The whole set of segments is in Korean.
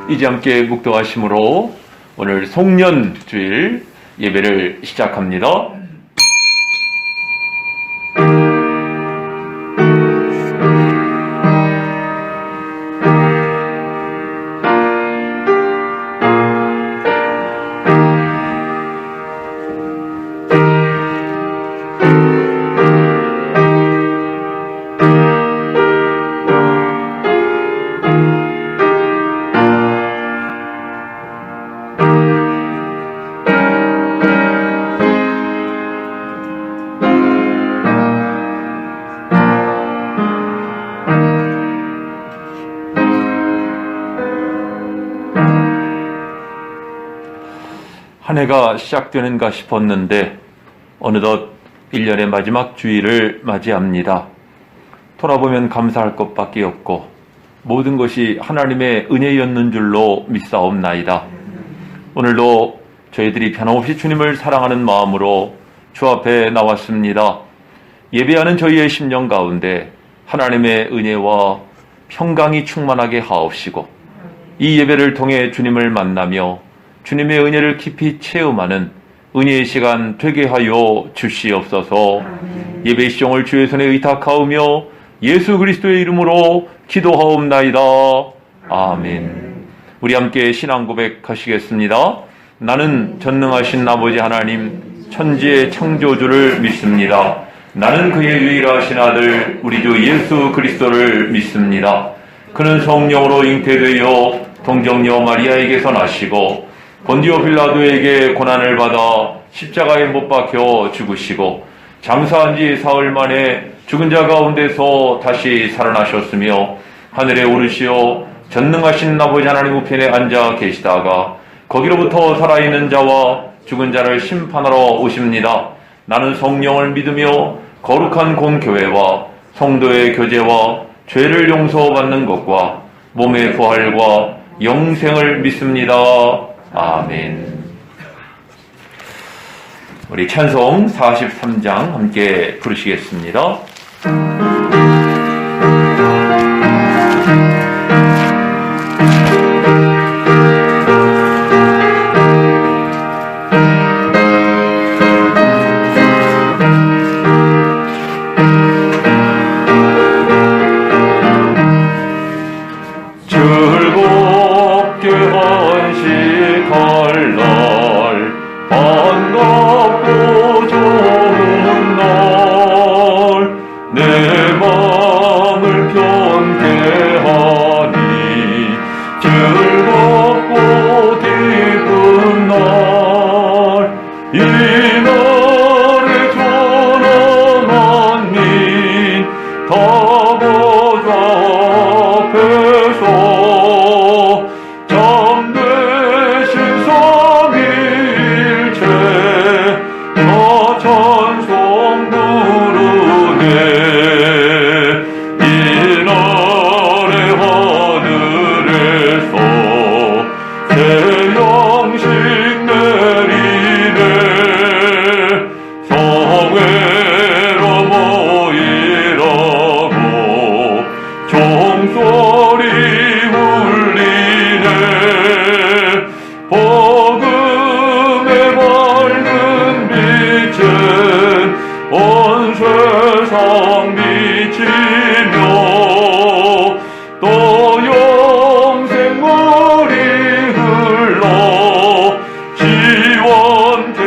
이제 함께 묵도하심으로 오늘 송년주일 예배를 시작합니다. 한 해가 시작되는가 싶었는데 어느덧 1년의 마지막 주일을 맞이합니다. 돌아보면 감사할 것밖에 없고 모든 것이 하나님의 은혜였는 줄로 믿사옵나이다. 오늘도 저희들이 변함없이 주님을 사랑하는 마음으로 주 앞에 나왔습니다. 예배하는 저희의 심령 가운데 하나님의 은혜와 평강이 충만하게 하옵시고 이 예배를 통해 주님을 만나며 주님의 은혜를 깊이 체험하는 은혜의 시간 되게 하여 주시옵소서. 예배 시종을 주의 손에 의탁하오며 예수 그리스도의 이름으로 기도하옵나이다. 아멘. 우리 함께 신앙 고백하시겠습니다. 나는 전능하신 아버지 하나님 천지의 창조주를 믿습니다. 나는 그의 유일하신 아들 우리 주 예수 그리스도를 믿습니다. 그는 성령으로 잉태되어 동정녀 마리아에게서 나시고 본디오 빌라도에게 고난을 받아 십자가에 못 박혀 죽으시고 장사한 지 사흘 만에 죽은 자 가운데서 다시 살아나셨으며 하늘에 오르시어 전능하신 아버지 하나님 우편에 앉아 계시다가 거기로부터 살아있는 자와 죽은 자를 심판하러 오십니다. 나는 성령을 믿으며 거룩한 공교회와 성도의 교제와 죄를 용서받는 것과 몸의 부활과 영생을 믿습니다. 아멘. 우리 찬송 43장 함께 부르시겠습니다. 즐겁게 한식할 날 반갑고 좋은 날 내 맘을 편케 하니 즐겁고 기쁜 날 이 날에 전한 만민 다 보좌 앞에서 참되신 삼위일체 다 찬송 부르네. 이 날에 하늘에서 새 양식 내리네. 성회로 모이라고 종소리 울리네. 복음의 밝은 빛은 온 세상 비치며 또 영생물이 흘러 시원케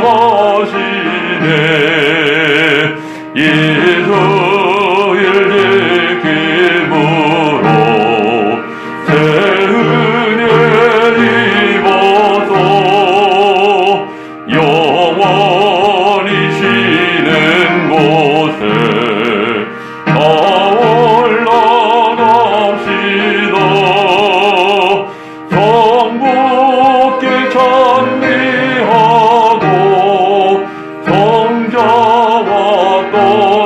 하시네. 예수일 지킴으로 새 은혜 입어서 영원히 쉬는 곳에 다 올라갑시다. 성부께 찬미하고 성자와 또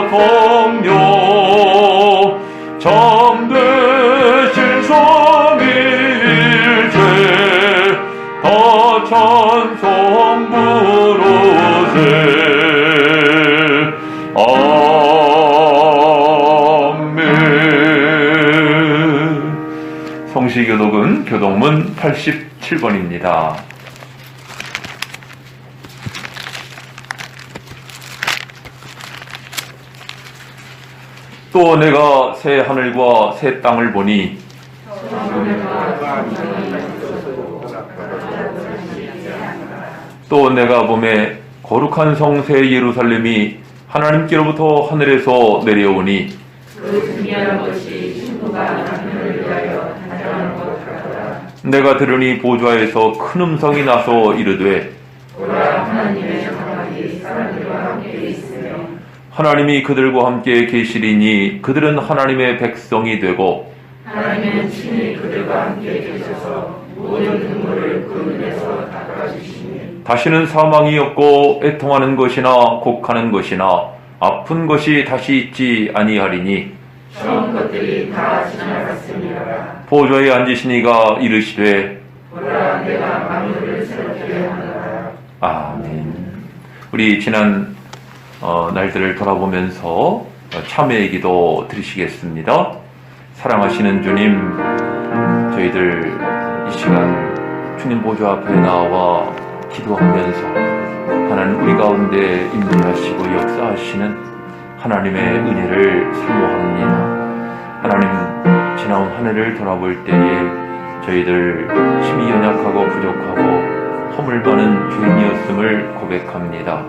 성령 참되신 삼위일체 다 찬송 부르세. 아멘. 동시교독은 교독문 87번입니다. 또 내가 새 하늘과 새 땅을 보니 또 내가 보매 거룩한 성 새 예루살렘이 하나님께로부터 하늘에서 내려오니 그 준비한 것이 신부가 남편을 위하여 단장한 것 같더라. 내가 들으니 보좌에서 큰 음성이 나서 이르되 보라, 하나님의 장막이 사람들과 함께 있으며 하나님이 그들과 함께 계시리니 그들은 하나님의 백성이 되고 하나님은 친히 그들과 함께 계셔서 모든 눈물을 그 눈에서 닦아주시니 다시는 사망이 없고 애통하는 것이나 곡하는 것이나 아픈 것이 다시 있지 아니하리니 처음 것들이 다 지나갔습니다. 보좌에 앉으시니가 이르시되 보라, 내가 만물을 새롭게 하노라. 아멘. 우리 지난 날들을 돌아보면서 참회의 기도 드리시겠습니다. 사랑하시는 주님, 저희들 이 시간 주님 보좌 앞에 나와 기도하면서 하나님 우리 가운데 임재하시고 역사하시는 하나님의 은혜를 사모합니다. 하나님, 지나온 한 해를 돌아볼 때에 저희들 힘이 연약하고 부족하고 허물 많은 죄인이었음을 고백합니다.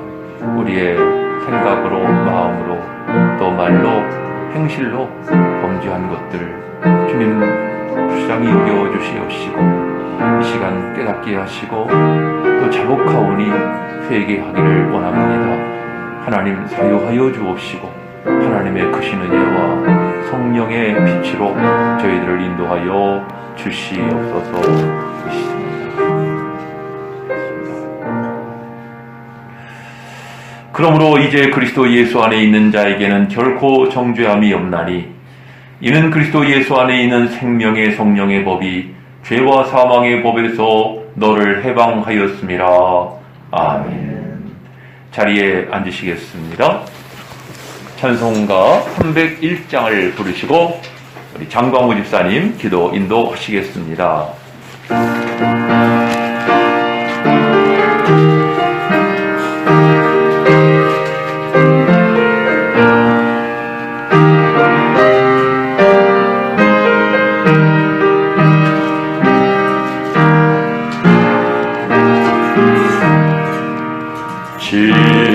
우리의 생각으로, 마음으로, 또 말로, 행실로 범죄한 것들 주님 불쌍히 여겨주시옵시고 이 시간 깨닫게 하시고 또 자복하오니 회개하기를 원합니다. 하나님 사유하여 주옵시고 하나님의 크신 은혜와 성령의 빛으로 저희들을 인도하여 주시옵소서. 그러므로 이제 그리스도 예수 안에 있는 자에게는 결코 정죄함이 없나니 이는 그리스도 예수 안에 있는 생명의 성령의 법이 죄와 사망의 법에서 너를 해방하였음이라. 아멘. 자리에 앉으시겠습니다. 찬송가 301장을 부르시고 우리 장광우 집사님 기도 인도하시겠습니다.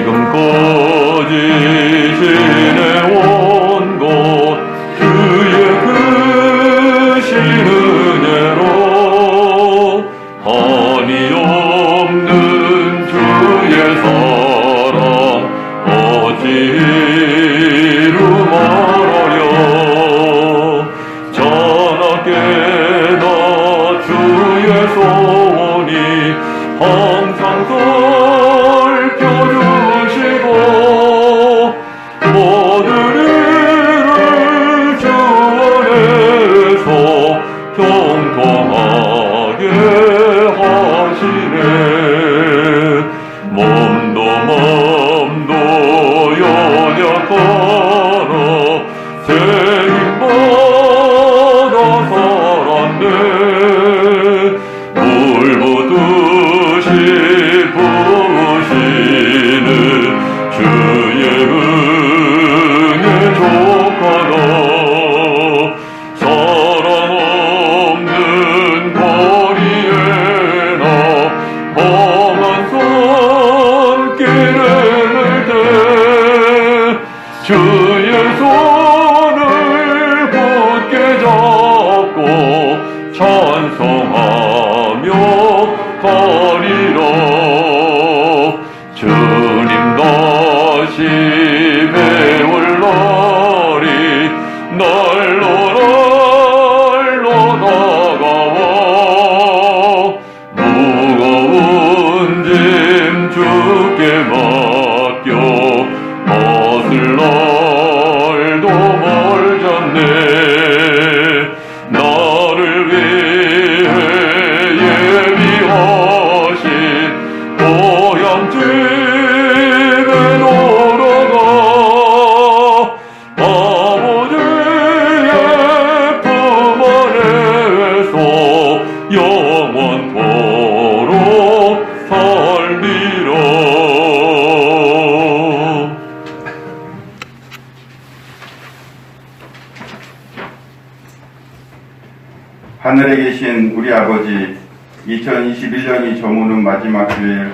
지금까지 지내온 것 주의 크신 은혜로 하늘에 계신 우리 아버지, 2021년이 저무는 마지막 주일,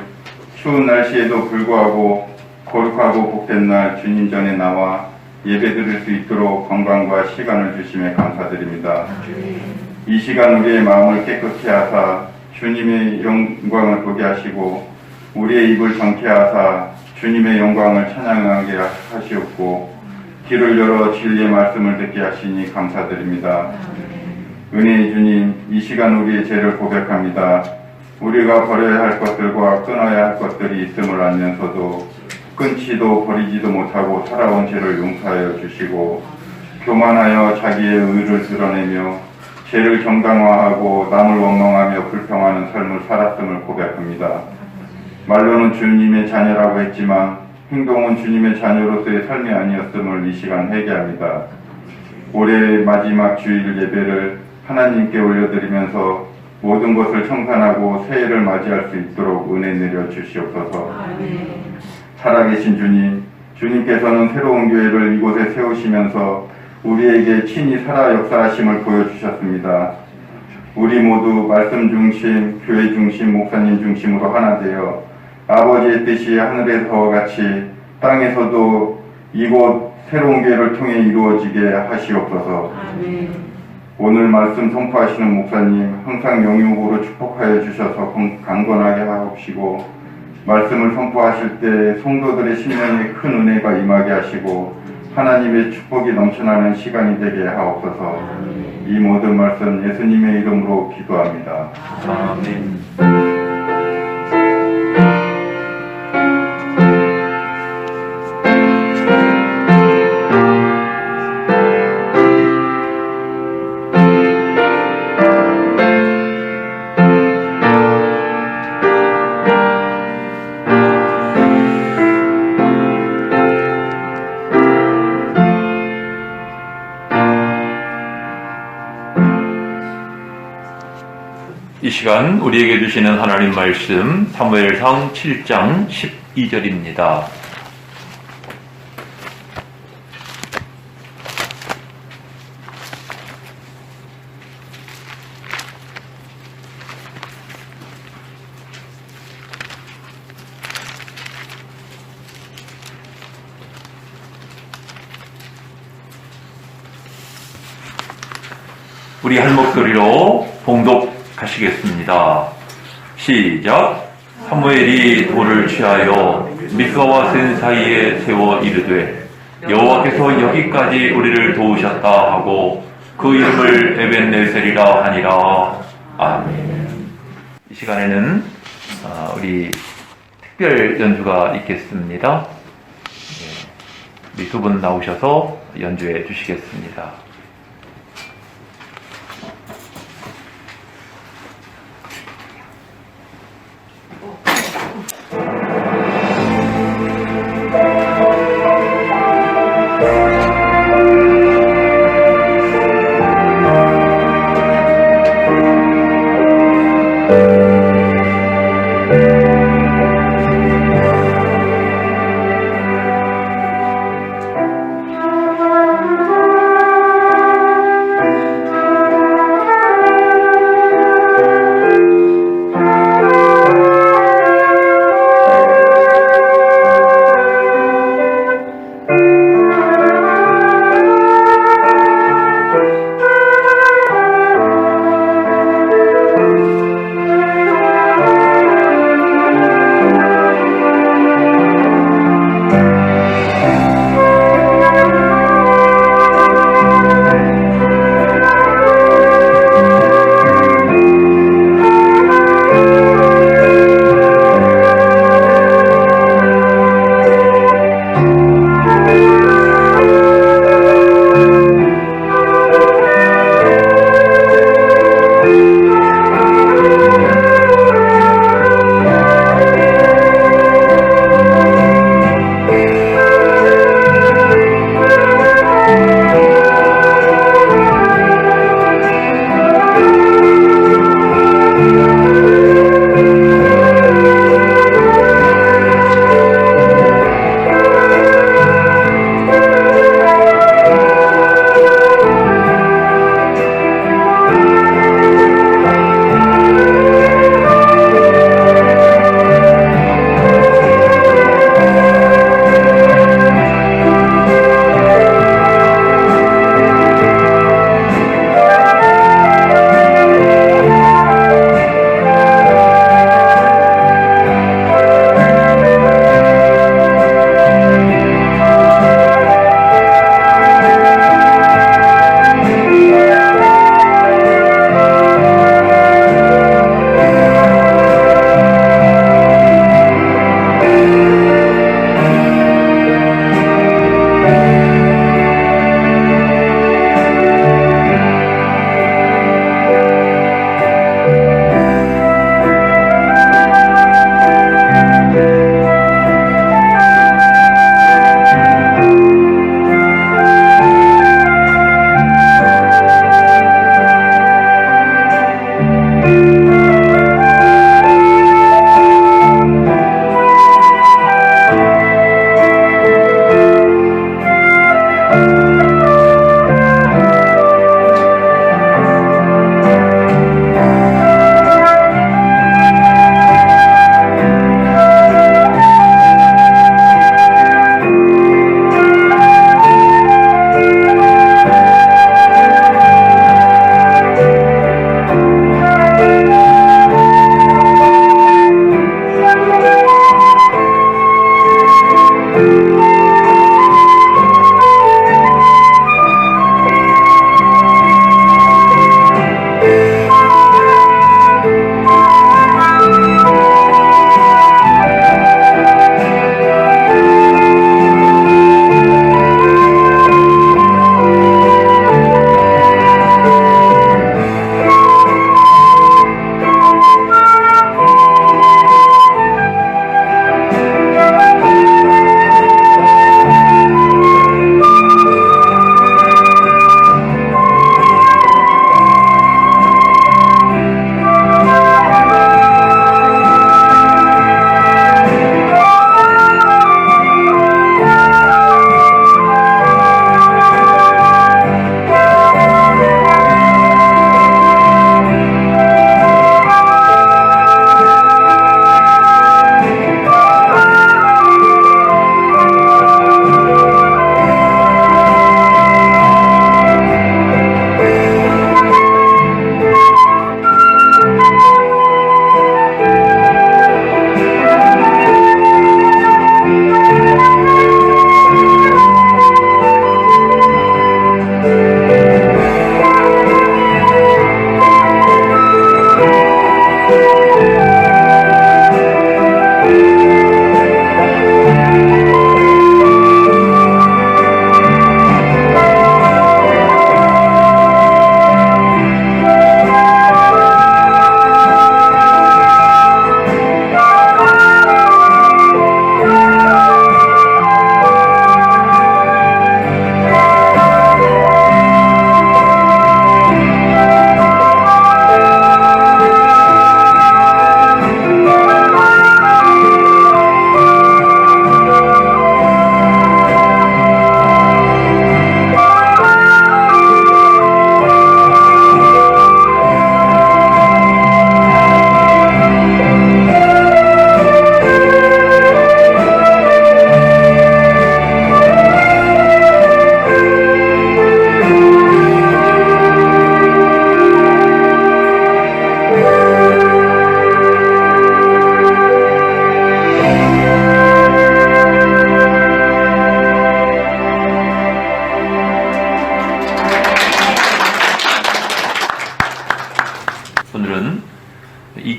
추운 날씨에도 불구하고 거룩하고 복된 날 주님 전에 나와 예배 드릴 수 있도록 건강과 시간을 주심에 감사드립니다. 이 시간 우리의 마음을 깨끗게 하사 주님의 영광을 보게 하시고 우리의 입을 정케 하사 주님의 영광을 찬양하게 하시옵고 귀를 열어 진리의 말씀을 듣게 하시니 감사드립니다. 은혜의 주님, 이 시간 우리의 죄를 고백합니다. 우리가 버려야 할 것들과 끊어야 할 것들이 있음을 알면서도 끊지도 버리지도 못하고 살아온 죄를 용서하여 주시고 교만하여 자기의 의를 드러내며 죄를 정당화하고 남을 원망하며 불평하는 삶을 살았음을 고백합니다. 말로는 주님의 자녀라고 했지만 행동은 주님의 자녀로서의 삶이 아니었음을 이 시간 회개합니다. 올해 마지막 주일 예배를 하나님께 올려드리면서 모든 것을 청산하고 새해를 맞이할 수 있도록 은혜 내려 주시옵소서. 살아계신 주님, 주님께서는 새로운 교회를 이곳에 세우시면서 우리에게 친히 살아 역사하심을 보여주셨습니다. 우리 모두 말씀 중심, 교회 중심, 목사님 중심으로 하나 되어 아버지의 뜻이 하늘에서와 같이 땅에서도 이곳 새로운 교회를 통해 이루어지게 하시옵소서. 오늘 말씀 선포하시는 목사님 항상 영육으로 축복하여 주셔서 강건하게 하옵시고 말씀을 선포하실 때 성도들의 심령에 큰 은혜가 임하게 하시고 하나님의 축복이 넘쳐나는 시간이 되게 하옵소서. 이 모든 말씀 예수님의 이름으로 기도합니다. 아멘. 이 시간 우리에게 주시는 하나님 말씀 사무엘상 7장 12절입니다. 우리 한 목소리로 봉독하시겠습니다. 시작. 사무엘이 돌을 취하여 미스와 센 사이에 세워 이르되 여호와께서 여기까지 우리를 도우셨다 하고 그 이름을 에벤네셀이라 하니라. 아멘. 이 시간에는 우리 특별 연주가 있겠습니다. 우리 두 분 나오셔서 연주해 주시겠습니다.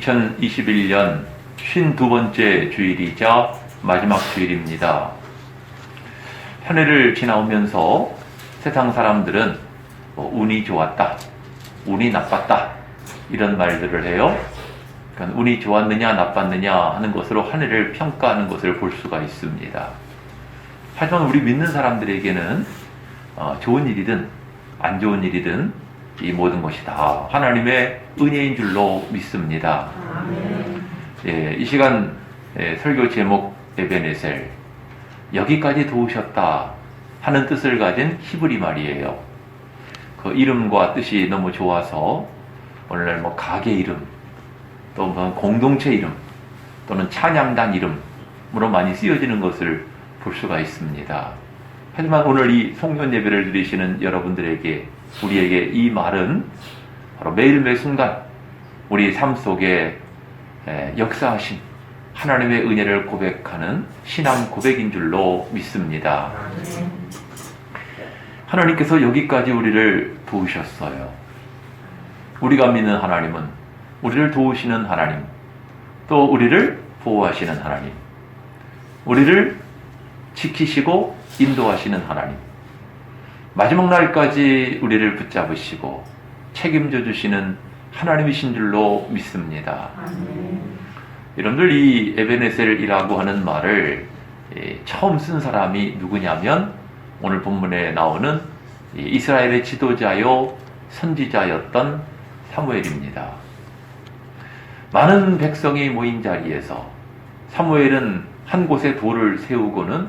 2021년 52번째 주일이자 마지막 주일입니다. 한 해를 지나오면서 세상 사람들은 운이 좋았다, 운이 나빴다 이런 말들을 해요. 그러니까 운이 좋았느냐 나빴느냐 하는 것으로 한 해를 평가하는 것을 볼 수가 있습니다. 하지만 우리 믿는 사람들에게는 좋은 일이든 안 좋은 일이든 이 모든 것이 다 하나님의 은혜인 줄로 믿습니다. 예, 이 시간 설교 제목 에베네셀, 여기까지 도우셨다 하는 뜻을 가진 히브리 말이에요. 그 이름과 뜻이 너무 좋아서 오늘날 가게 이름, 또 공동체 이름, 또는 찬양단 이름으로 많이 쓰여지는 것을 볼 수가 있습니다. 하지만 오늘 이 송년 예배를 드리시는 여러분들에게, 우리에게 이 말은 바로 매일매일 순간 우리 삶 속에 역사하신 하나님의 은혜를 고백하는 신앙 고백인 줄로 믿습니다. 하나님께서 여기까지 우리를 도우셨어요. 우리가 믿는 하나님은 우리를 도우시는 하나님, 또 우리를 보호하시는 하나님, 우리를 지키시고 인도하시는 하나님, 마지막 날까지 우리를 붙잡으시고 책임져 주시는 하나님이신 줄로 믿습니다. 여러분들, 이 에베네셀이라고 하는 말을 처음 쓴 사람이 누구냐면 오늘 본문에 나오는 이스라엘의 지도자요 선지자였던 사무엘입니다. 많은 백성이 모인 자리에서 사무엘은 한 곳에 돌을 세우고는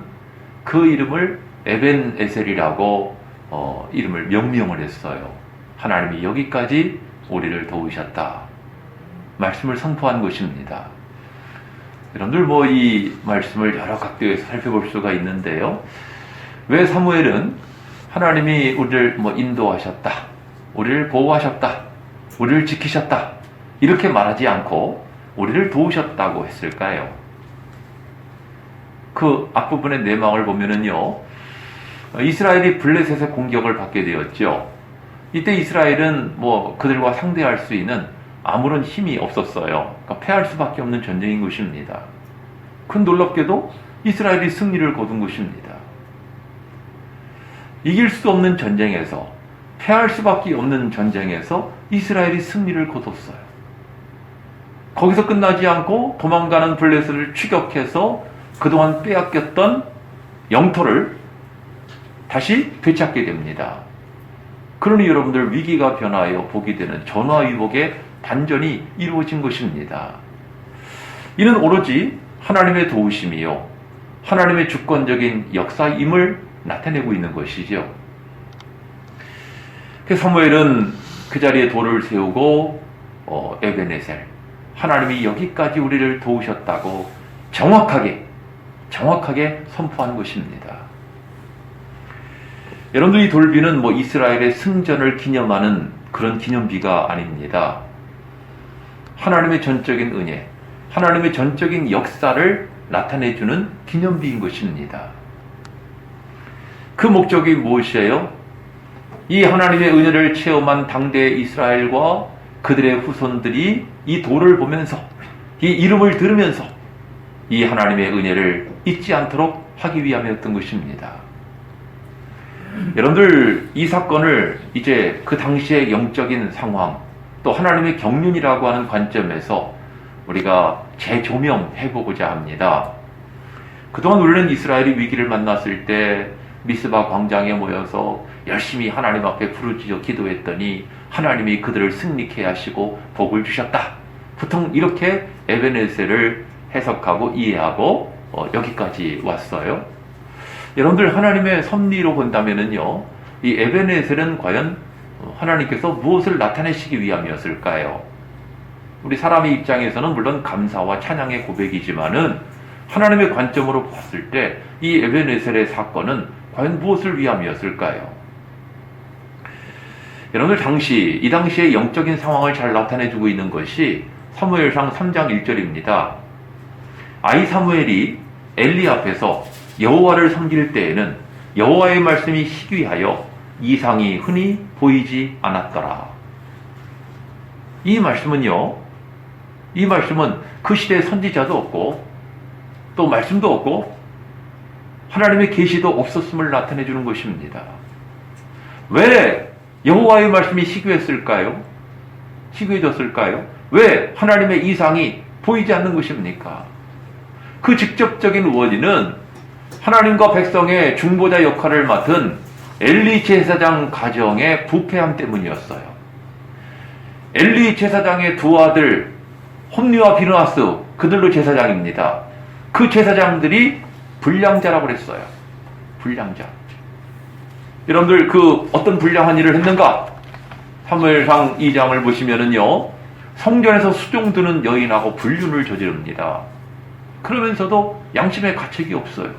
그 이름을 에벤에셀이라고 이름을 명명을 했어요. 하나님이 여기까지 우리를 도우셨다 말씀을 선포한 것입니다. 여러분들, 이 말씀을 여러 각도에서 살펴볼 수가 있는데요. 왜 사무엘은 하나님이 우리를 인도하셨다, 우리를 보호하셨다, 우리를 지키셨다 이렇게 말하지 않고 우리를 도우셨다고 했을까요? 그 앞부분의 내막을 보면은요, 이스라엘이 블레셋의 공격을 받게 되었죠. 이때 이스라엘은 그들과 상대할 수 있는 아무런 힘이 없었어요. 그러니까 패할 수밖에 없는 전쟁인 것입니다. 큰 놀랍게도 이스라엘이 승리를 거둔 것입니다. 이길 수 없는 전쟁에서, 패할 수밖에 없는 전쟁에서 이스라엘이 승리를 거뒀어요. 거기서 끝나지 않고 도망가는 블레셋을 추격해서 그동안 빼앗겼던 영토를 다시 되찾게 됩니다. 그러니 여러분들, 위기가 변하여 복이 되는 전화위복의 반전이 이루어진 것입니다. 이는 오로지 하나님의 도우심이요, 하나님의 주권적인 역사임을 나타내고 있는 것이죠. 사무엘은 그 자리에 돌을 세우고 에베네셀, 하나님이 여기까지 우리를 도우셨다고 정확하게 선포한 것입니다. 여러분들, 이 돌비는 이스라엘의 승전을 기념하는 그런 기념비가 아닙니다. 하나님의 전적인 은혜, 하나님의 전적인 역사를 나타내주는 기념비인 것입니다. 그 목적이 무엇이에요? 이 하나님의 은혜를 체험한 당대 이스라엘과 그들의 후손들이 이 돌을 보면서, 이 이름을 들으면서 이 하나님의 은혜를 잊지 않도록 하기 위함이었던 것입니다. 여러분들, 이 사건을 이제 그 당시의 영적인 상황, 또 하나님의 경륜이라고 하는 관점에서 우리가 재조명해보고자 합니다. 그동안 우리는 이스라엘이 위기를 만났을 때 미스바 광장에 모여서 열심히 하나님 앞에 부르짖어 기도했더니 하나님이 그들을 승리케 하시고 복을 주셨다. 보통 이렇게 에베네셀을 해석하고 이해하고 여기까지 왔어요. 여러분들, 하나님의 섭리로 본다면은요, 이 에베네셀은 과연 하나님께서 무엇을 나타내시기 위함이었을까요? 우리 사람의 입장에서는 물론 감사와 찬양의 고백이지만은 하나님의 관점으로 봤을 때 이 에베네셀의 사건은 과연 무엇을 위함이었을까요? 여러분들, 이 당시의 영적인 상황을 잘 나타내주고 있는 것이 사무엘상 3장 1절입니다. 아이 사무엘이 엘리 앞에서 여호와를 섬길 때에는 여호와의 말씀이 희귀하여 이상이 흔히 보이지 않았더라. 이 말씀은요, 이 말씀은 그 시대에 선지자도 없고 또 말씀도 없고 하나님의 계시도 없었음을 나타내 주는 것입니다. 왜 여호와의 말씀이 시기했을까요? 시기해졌을까요? 왜 하나님의 이상이 보이지 않는 것입니까? 그 직접적인 원인은 하나님과 백성의 중보자 역할을 맡은 엘리 제사장 가정의 부패함 때문이었어요. 엘리 제사장의 두 아들 홈리와 비느하스, 그들도 제사장입니다. 그 제사장들이 불량자라고 그랬어요. 불량자. 여러분들 그 어떤 불량한 일을 했는가? 사무엘상 2장을 보시면은요, 성전에서 수종 드는 여인하고 불륜을 저지릅니다. 그러면서도 양심의 가책이 없어요.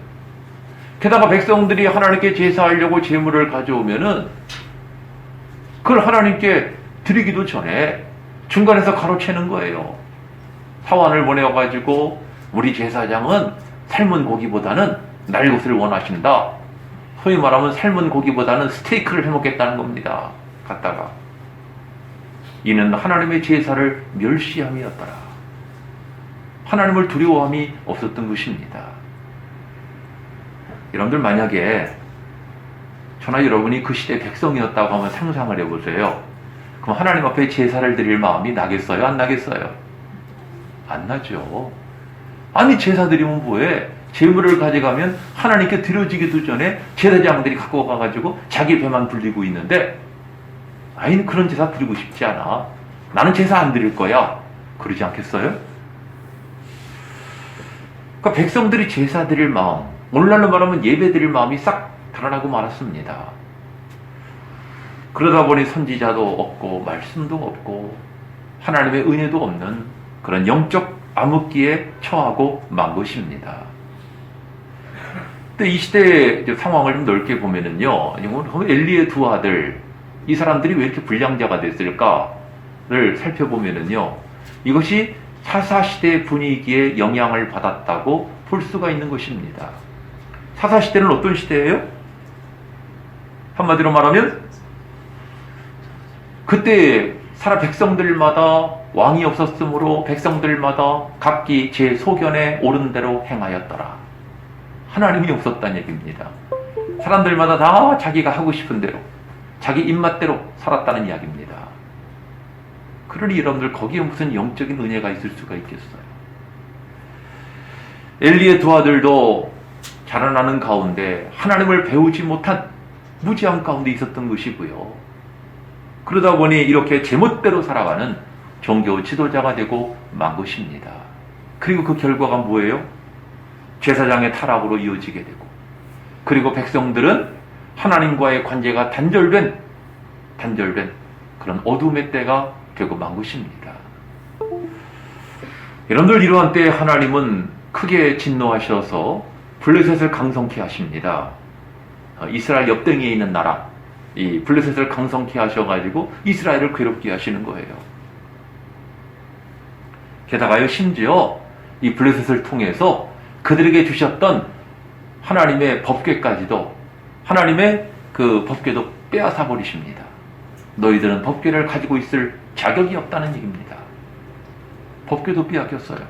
게다가 백성들이 하나님께 제사하려고 제물을 가져오면은 그걸 하나님께 드리기도 전에 중간에서 가로채는 거예요. 사환을 보내어가지고 우리 제사장은 삶은 고기보다는 날 것을 원하신다. 소위 말하면 삶은 고기보다는 스테이크를 해먹겠다는 겁니다. 갔다가 이는 하나님의 제사를 멸시함이었더라. 하나님을 두려워함이 없었던 것입니다. 여러분들 만약에 저나 여러분이 그 시대 백성이었다고 하면 상상을 해보세요. 그럼 하나님 앞에 제사를 드릴 마음이 나겠어요? 안 나겠어요? 안 나죠. 아니 제사 드리면 뭐해? 제물을 가져가면 하나님께 드려지기도 전에 제사장들이 갖고 가가지고 자기 배만 불리고 있는데 아니 그런 제사 드리고 싶지 않아. 나는 제사 안 드릴 거야. 그러지 않겠어요? 그러니까 백성들이 제사 드릴 마음, 오늘날로 말하면 예배 드릴 마음이 싹 드러나고 말았습니다. 그러다 보니 선지자도 없고 말씀도 없고 하나님의 은혜도 없는 그런 영적 암흑기에 처하고 만 것입니다. 근데 이 시대의 상황을 좀 넓게 보면은요, 엘리의 두 아들, 이 사람들이 왜 이렇게 불량자가 됐을까를 살펴보면은요, 이것이 사사시대 분위기에 영향을 받았다고 볼 수가 있는 것입니다. 사사시대는 어떤 시대예요? 한마디로 말하면 그때 사라 백성들마다 왕이 없었으므로 백성들마다 각기 제 소견에 옳은 대로 행하였더라. 하나님이 없었다는 얘기입니다. 사람들마다 다 자기가 하고 싶은 대로 자기 입맛대로 살았다는 이야기입니다. 그러니 여러분들 거기에 무슨 영적인 은혜가 있을 수가 있겠어요. 엘리의 두 아들도 자라나는 가운데 하나님을 배우지 못한 무지함 가운데 있었던 것이고요. 그러다 보니 이렇게 제멋대로 살아가는 종교 지도자가 되고 만 것입니다. 그리고 그 결과가 뭐예요? 제사장의 타락으로 이어지게 되고, 그리고 백성들은 하나님과의 관계가 단절된 그런 어둠의 때가 되고 만 것입니다. 여러분들 이러한 때에 하나님은 크게 진노하셔서 블레셋을 강성케 하십니다. 이스라엘 옆덩이에 있는 나라, 이 블레셋을 강성케 하셔가지고 이스라엘을 괴롭게 하시는 거예요. 게다가요, 심지어 이 블레셋을 통해서 그들에게 주셨던 하나님의 법궤까지도, 하나님의 그 법궤도 빼앗아 버리십니다. 너희들은 법궤를 가지고 있을 자격이 없다는 얘기입니다. 법궤도 빼앗겼어요.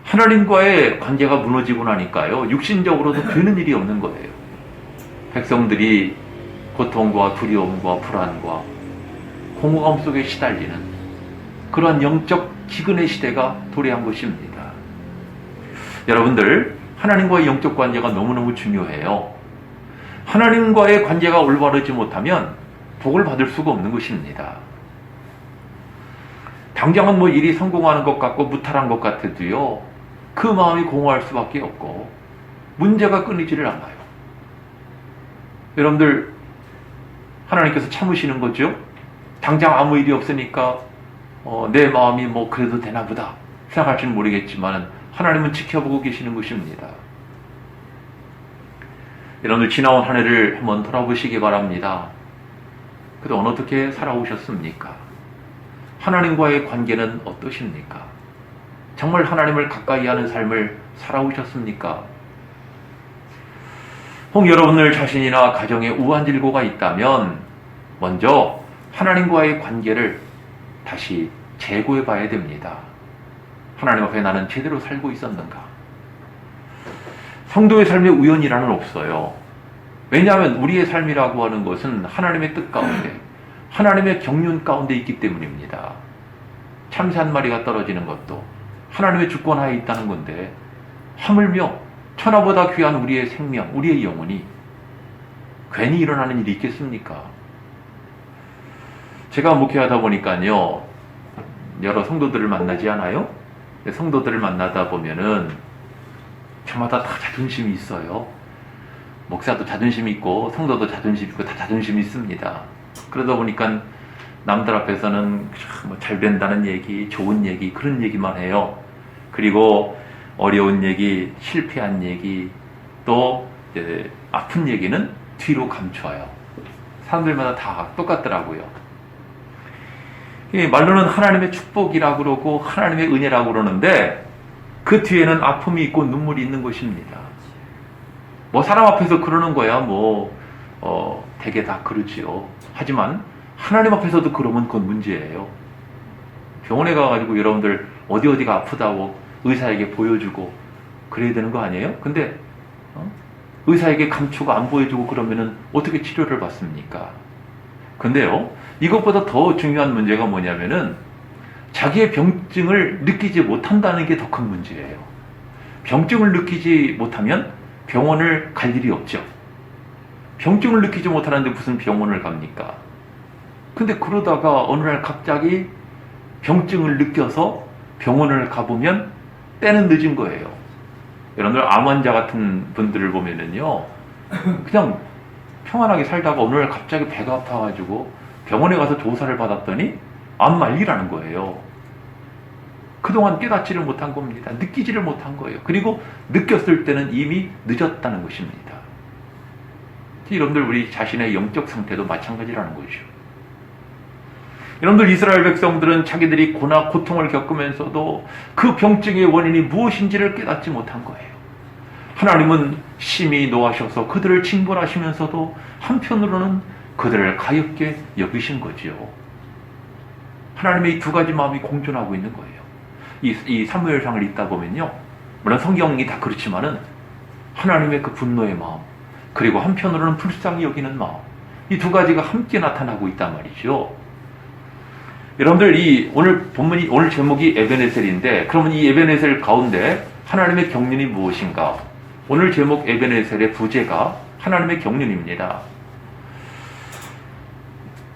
하나님과의 관계가 무너지고 나니까요, 육신적으로도 되는 일이 없는 거예요. 백성들이 고통과 두려움과 불안과 공허감 속에 시달리는 그러한 영적 기근의 시대가 도래한 것입니다. 여러분들, 하나님과의 영적 관계가 너무너무 중요해요. 하나님과의 관계가 올바르지 못하면 복을 받을 수가 없는 것입니다. 당장은 뭐 일이 성공하는 것 같고 무탈한 것 같아도요, 그 마음이 공허할 수밖에 없고 문제가 끊이지를 않아요. 여러분들, 하나님께서 참으시는 거죠? 당장 아무 일이 없으니까 내 마음이 뭐 그래도 되나 보다 생각할지는 모르겠지만 하나님은 지켜보고 계시는 것입니다. 여러분들, 지나온 한 해를 한번 돌아보시기 바랍니다. 그동안 어떻게 살아오셨습니까? 하나님과의 관계는 어떠십니까? 정말 하나님을 가까이 하는 삶을 살아오셨습니까? 혹 여러분들 자신이나 가정에 우환질고가 있다면 먼저 하나님과의 관계를 다시 재고해 봐야 됩니다. 하나님 앞에 나는 제대로 살고 있었는가? 성도의 삶에 우연이라는 없어요. 왜냐하면 우리의 삶이라고 하는 것은 하나님의 뜻 가운데, 하나님의 경륜 가운데 있기 때문입니다. 참새 한 마리가 떨어지는 것도 하나님의 주권하에 있다는 건데, 하물며 천하보다 귀한 우리의 생명, 우리의 영혼이 괜히 일어나는 일이 있겠습니까? 제가 목회하다 보니까요, 여러 성도들을 만나지 않아요? 성도들을 만나다 보면은 저마다 다 자존심이 있어요. 목사도 자존심이 있고 성도도 자존심이 있고 다 자존심이 있습니다. 그러다 보니까 남들 앞에서는 뭐 잘 된다는 얘기, 좋은 얘기, 그런 얘기만 해요. 그리고 어려운 얘기, 실패한 얘기, 또 이제 아픈 얘기는 뒤로 감춰요. 사람들마다 다 똑같더라고요. 말로는 하나님의 축복이라고 그러고 하나님의 은혜라고 그러는데 그 뒤에는 아픔이 있고 눈물이 있는 것입니다. 뭐 사람 앞에서 그러는 거야 대개 다 그렇지요. 하지만 하나님 앞에서도 그러면 그건 문제예요. 병원에 가가지고 여러분들 어디가 아프다고 의사에게 보여주고 그래야 되는 거 아니에요? 근데 의사에게 감추고 안 보여주고 그러면은 어떻게 치료를 받습니까? 근데요, 이것보다 더 중요한 문제가 뭐냐면은 자기의 병증을 느끼지 못한다는 게 더 큰 문제예요. 병증을 느끼지 못하면 병원을 갈 일이 없죠. 병증을 느끼지 못하는데 무슨 병원을 갑니까? 근데 그러다가 어느 날 갑자기 병증을 느껴서 병원을 가보면 때는 늦은 거예요. 여러분들 암 환자 같은 분들을 보면은요, 그냥 평안하게 살다가 어느 날 갑자기 배가 아파가지고 병원에 가서 조사를 받았더니 암 말기라는 거예요. 그동안 깨닫지를 못한 겁니다. 느끼지를 못한 거예요. 그리고 느꼈을 때는 이미 늦었다는 것입니다. 여러분들 우리 자신의 영적 상태도 마찬가지라는 거죠. 여러분들 이스라엘 백성들은 자기들이 고통을 겪으면서도 그 병증의 원인이 무엇인지를 깨닫지 못한 거예요. 하나님은 심히 노하셔서 그들을 징벌하시면서도 한편으로는 그들을 가엾게 여기신 거죠. 하나님의 이 두 가지 마음이 공존하고 있는 거예요. 이 사무엘상을 읽다 보면요, 물론 성경이 다 그렇지만은 하나님의 그 분노의 마음, 그리고 한편으로는 불쌍히 여기는 마음, 이 두 가지가 함께 나타나고 있단 말이죠. 여러분들 오늘 제목이 에베네셀인데, 그러면 이 에베네셀 가운데 하나님의 경륜이 무엇인가? 오늘 제목 에베네셀의 부제가 하나님의 경륜입니다.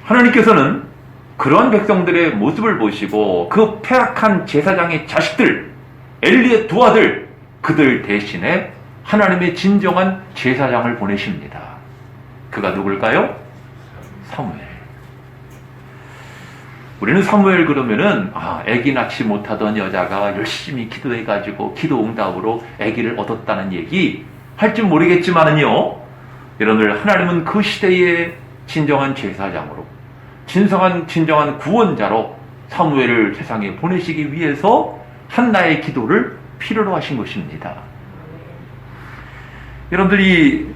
하나님께서는 그러한 백성들의 모습을 보시고 그 패락한 제사장의 자식들, 엘리의 두 아들, 그들 대신에 하나님의 진정한 제사장을 보내십니다. 그가 누굴까요? 사무엘. 우리는 사무엘 그러면은 아기 낳지 못하던 여자가 열심히 기도해가지고 기도 응답으로 아기를 얻었다는 얘기 할지 모르겠지만은요, 여러분들 하나님은 그 시대의 진정한 제사장으로, 진정한 구원자로 사무엘을 세상에 보내시기 위해서 한나의 기도를 필요로 하신 것입니다. 여러분들이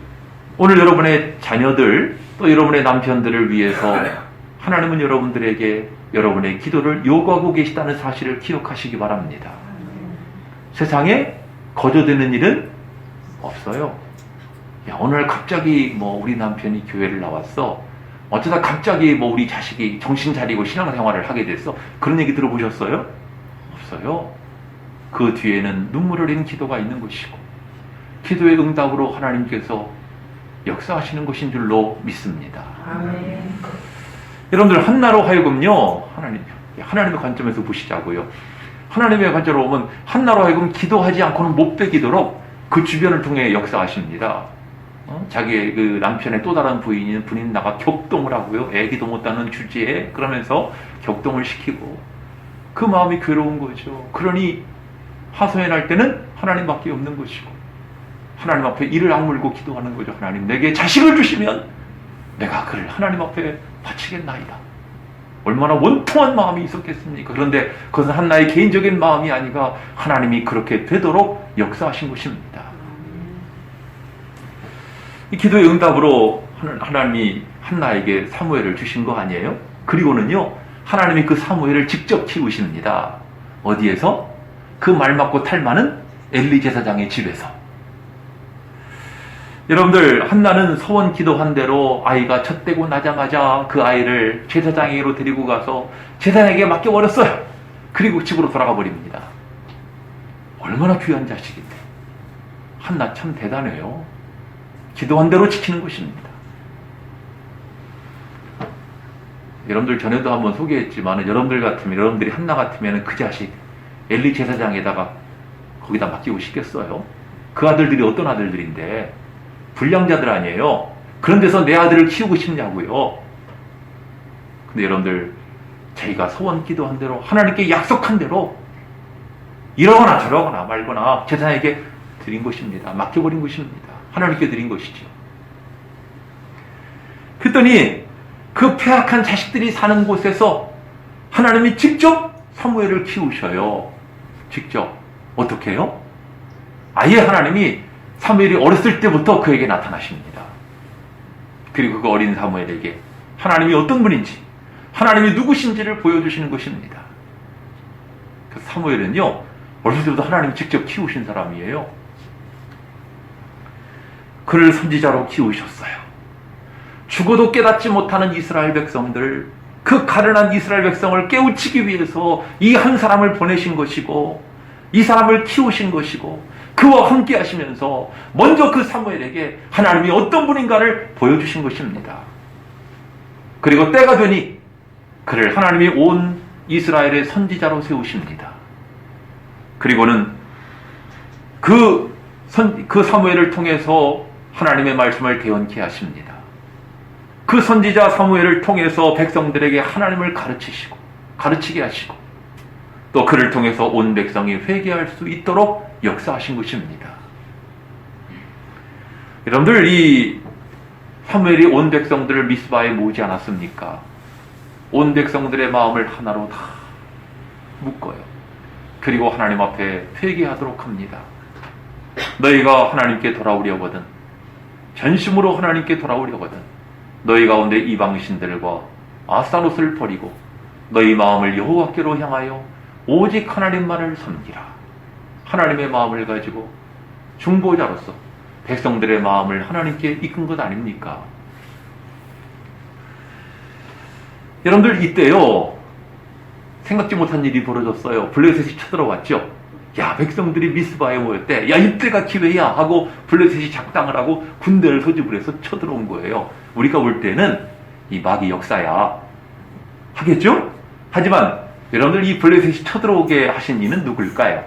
오늘 여러분의 자녀들, 또 여러분의 남편들을 위해서 하나님은 여러분들에게 여러분의 기도를 요구하고 계시다는 사실을 기억하시기 바랍니다. 세상에 거저되는 일은 없어요. 오늘 갑자기 우리 남편이 교회를 나왔어. 어쩌다 갑자기 우리 자식이 정신 차리고 신앙생활을 하게 됐어. 그런 얘기 들어보셨어요? 없어요. 그 뒤에는 눈물 흘린 기도가 있는 것이고, 기도의 응답으로 하나님께서 역사하시는 것인 줄로 믿습니다. 아멘. 여러분들 한나로 하여금요, 하나님의 관점에서 보시자고요. 하나님의 관점으로 보면 한나로 하여금 기도하지 않고는 못 베기도록 그 주변을 통해 역사하십니다. 자기의 그 남편의 또 다른 분인 나가 격동을 하고요. 애기도 못 낳는 주제에 그러면서 격동을 시키고, 그 마음이 괴로운 거죠. 그러니 하소연할 때는 하나님밖에 없는 것이고, 하나님 앞에 이를 악물고 기도하는 거죠. 하나님, 내게 자식을 주시면 내가 그를 하나님 앞에 바치겠나이다. 얼마나 원통한 마음이 있었겠습니까? 그런데 그것은 한나의 개인적인 마음이 아니라 하나님이 그렇게 되도록 역사하신 것입니다. 이 기도의 응답으로 하나님이 한나에게 사무엘을 주신 거 아니에요? 그리고는요, 하나님이 그 사무엘을 직접 키우십니다. 어디에서? 그 말 맞고 탈 많은 엘리 제사장의 집에서. 여러분들, 한나는 서원 기도한 대로 아이가 젖되고 나자마자 그 아이를 제사장에게로 데리고 가서 제사장에게 맡겨버렸어요. 그리고 집으로 돌아가 버립니다. 얼마나 귀한 자식인데. 한나 참 대단해요. 기도한 대로 지키는 것입니다. 여러분들 전에도 한번 소개했지만 여러분들이 한나 같으면 그 자식 엘리 제사장에다가 거기다 맡기고 싶겠어요? 그 아들들이 어떤 아들들인데 불량자들 아니에요. 그런 데서 내 아들을 키우고 싶냐고요. 근데 여러분들, 저희가 소원 기도한 대로 하나님께 약속한 대로 이러거나 저러거나 말거나 제사장에게 드린 것입니다. 맡겨버린 것입니다. 하나님께 드린 것이죠. 그랬더니 그 폐악한 자식들이 사는 곳에서 하나님이 직접 사무엘을 키우셔요. 직접. 어떻게 해요? 아예 하나님이 사무엘이 어렸을 때부터 그에게 나타나십니다. 그리고 그 어린 사무엘에게 하나님이 어떤 분인지, 하나님이 누구신지를 보여주시는 것입니다. 그 사무엘은요, 어렸을 때부터 하나님이 직접 키우신 사람이에요. 그를 선지자로 키우셨어요. 죽어도 깨닫지 못하는 이스라엘 백성들, 그 가련한 이스라엘 백성을 깨우치기 위해서 이 한 사람을 보내신 것이고, 이 사람을 키우신 것이고, 그와 함께 하시면서 먼저 그 사무엘에게 하나님이 어떤 분인가를 보여주신 것입니다. 그리고 때가 되니 그를 하나님이 온 이스라엘의 선지자로 세우십니다. 그리고는 그 사무엘을 통해서 하나님의 말씀을 대언케 하십니다. 그 선지자 사무엘을 통해서 백성들에게 하나님을 가르치게 하시고, 또 그를 통해서 온 백성이 회개할 수 있도록 역사하신 것입니다. 여러분들, 이 사무엘이 온 백성들을 미스바에 모으지 않았습니까? 온 백성들의 마음을 하나로 다 묶어요. 그리고 하나님 앞에 회개하도록 합니다. 너희가 하나님께 돌아오려거든, 전심으로 하나님께 돌아오려거든, 너희 가운데 이방신들과 아스타롯을 버리고 너희 마음을 여호와께로 향하여 오직 하나님만을 섬기라. 하나님의 마음을 가지고 중보자로서 백성들의 마음을 하나님께 이끈 것 아닙니까? 여러분들, 이때요, 생각지 못한 일이 벌어졌어요. 블레셋이 쳐들어왔죠. 야, 백성들이 미스바에 모였대. 야, 이때가 기회야 하고 블레셋이 작당을 하고 군대를 소집을 해서 쳐들어온 거예요. 우리가 볼 때는 이 막이 역사야 하겠죠? 하지만 여러분들, 이 블레셋이 쳐들어오게 하신 이는 누굴까요?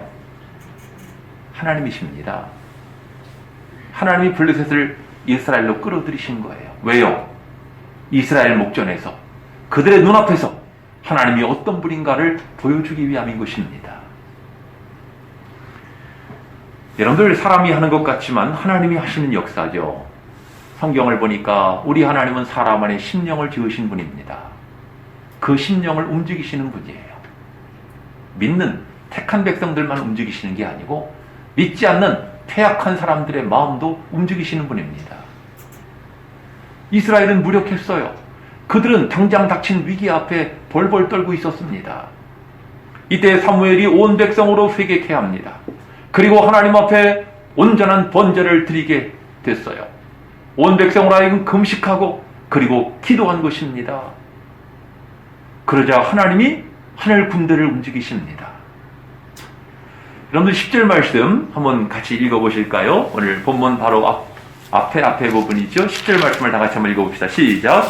하나님이십니다. 하나님이 블레셋을 이스라엘로 끌어들이신 거예요. 왜요? 이스라엘 목전에서, 그들의 눈앞에서 하나님이 어떤 분인가를 보여주기 위함인 것입니다. 여러분들, 사람이 하는 것 같지만 하나님이 하시는 역사죠. 성경을 보니까 우리 하나님은 사람 안에 심령을 지으신 분입니다. 그 심령을 움직이시는 분이에요. 믿는 택한 백성들만 움직이시는 게 아니고 믿지 않는 퇴악한 사람들의 마음도 움직이시는 분입니다. 이스라엘은 무력했어요. 그들은 당장 닥친 위기 앞에 벌벌 떨고 있었습니다. 이때 사무엘이 온 백성으로 회개케 합니다. 그리고 하나님 앞에 온전한 번제를 드리게 됐어요. 온 백성으로 하여금 금식하고 그리고 기도한 것입니다. 그러자 하나님이 하늘 군대를 움직이십니다. 여러분들, 10절 말씀 한번 같이 읽어보실까요? 오늘 본문 바로 앞에 부분이죠. 10절 말씀을 다 같이 한번 읽어봅시다. 시작.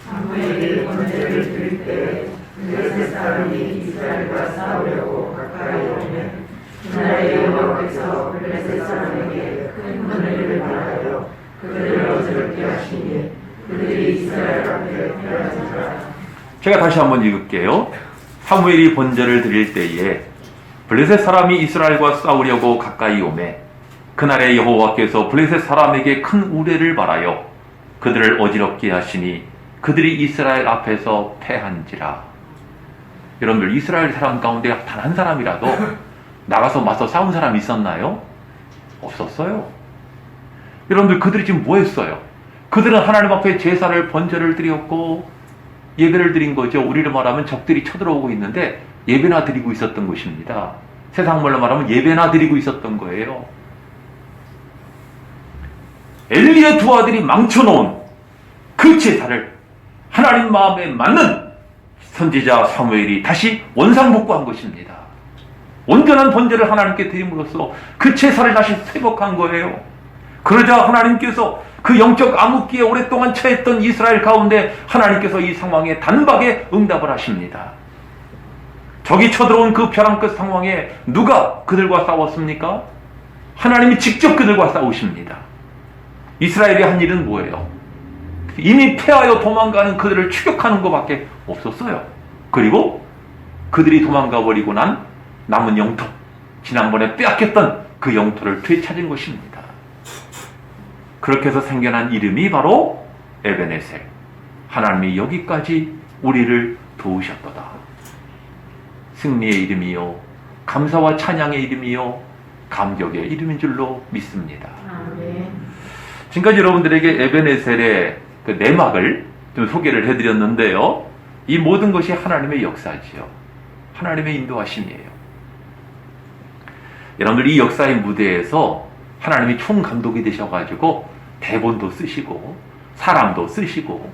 사무엘이 번제를 드릴 때 블레셋 사람이 이스라엘과 싸우려고 가까이 오면 그날의 여호와께서 블레셋 사람에게 큰 은혜를 말하여 그들을 어지럽게 하시니 그들이 이스라엘 앞에 패하지라. 제가 다시 한번 읽을게요. 사무엘이 번제를 드릴 때에 블레셋 사람이 이스라엘과 싸우려고 가까이 오매 그날에 여호와께서 블레셋 사람에게 큰 우레를 말하여 그들을 어지럽게 하시니 그들이 이스라엘 앞에서 패한지라. 여러분들, 이스라엘 사람 가운데 단 한 사람이라도 나가서 맞서 싸운 사람이 있었나요? 없었어요. 여러분들, 그들이 지금 뭐 했어요? 그들은 하나님 앞에 제사를 번제를 드렸고 예배를 드린 거죠. 우리로 말하면 적들이 쳐들어오고 있는데 예배나 드리고 있었던 것입니다. 세상 말로 말하면 예배나 드리고 있었던 거예요. 엘리의 두 아들이 망쳐놓은 그 제사를 하나님 마음에 맞는 선지자 사무엘이 다시 원상복구한 것입니다. 온전한 번제를 하나님께 드림으로써 그 제사를 다시 회복한 거예요. 그러자 하나님께서 그 영적 암흑기에 오랫동안 처했던 이스라엘 가운데 하나님께서 이 상황에 단박에 응답을 하십니다. 적이 쳐들어온 그 벼랑 끝 상황에 누가 그들과 싸웠습니까? 하나님이 직접 그들과 싸우십니다. 이스라엘이 한 일은 뭐예요? 이미 패하여 도망가는 그들을 추격하는 것밖에 없었어요. 그리고 그들이 도망가 버리고 난 남은 영토, 지난번에 빼앗겼던 그 영토를 되찾은 것입니다. 그렇게 해서 생겨난 이름이 바로 에베네셀. 하나님이 여기까지 우리를 도우셨도다. 승리의 이름이요, 감사와 찬양의 이름이요, 감격의 이름인 줄로 믿습니다. 아멘. 지금까지 여러분들에게 에베네셀의 그 내막을 좀 소개를 해드렸는데요. 이 모든 것이 하나님의 역사지요. 하나님의 인도하심이에요. 여러분들 이 역사의 무대에서 하나님이 총감독이 되셔가지고 대본도 쓰시고 사람도 쓰시고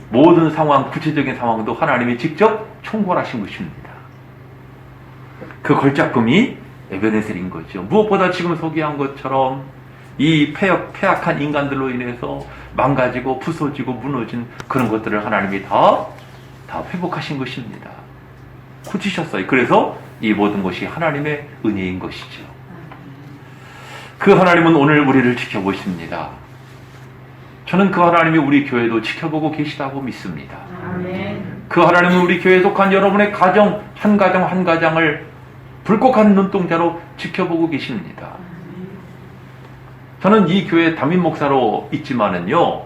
모든 상황, 구체적인 상황도 하나님이 직접 총괄하신 것입니다. 그 걸작품이 에베네셀인 거죠. 무엇보다 지금 소개한 것처럼 이 패악한 인간들로 인해서 망가지고 부서지고 무너진 그런 것들을 하나님이 다 회복하신 것입니다. 고치셨어요. 그래서 이 모든 것이 하나님의 은혜인 것이죠. 그 하나님은 오늘 우리를 지켜보십니다. 저는 그 하나님이 우리 교회도 지켜보고 계시다고 믿습니다. 아멘. 그 하나님은 우리 교회에 속한 여러분의 가정 한 가정을 불꽃한 눈동자로 지켜보고 계십니다. 저는 이 교회 담임 목사로 있지만은요,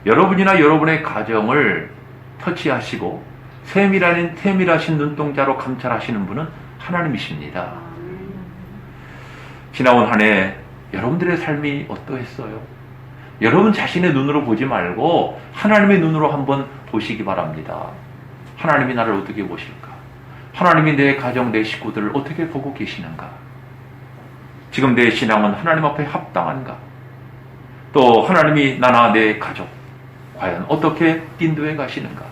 여러분이나 여러분의 가정을 터치하시고 세밀하신 눈동자로 감찰하시는 분은 하나님이십니다. 지나온 한 해 여러분들의 삶이 어떠했어요? 여러분 자신의 눈으로 보지 말고 하나님의 눈으로 한번 보시기 바랍니다. 하나님이 나를 어떻게 보실까? 하나님이 내 가정, 내 식구들을 어떻게 보고 계시는가? 지금 내 신앙은 하나님 앞에 합당한가? 또 하나님이 나나 내 가족 과연 어떻게 인도해 가시는가?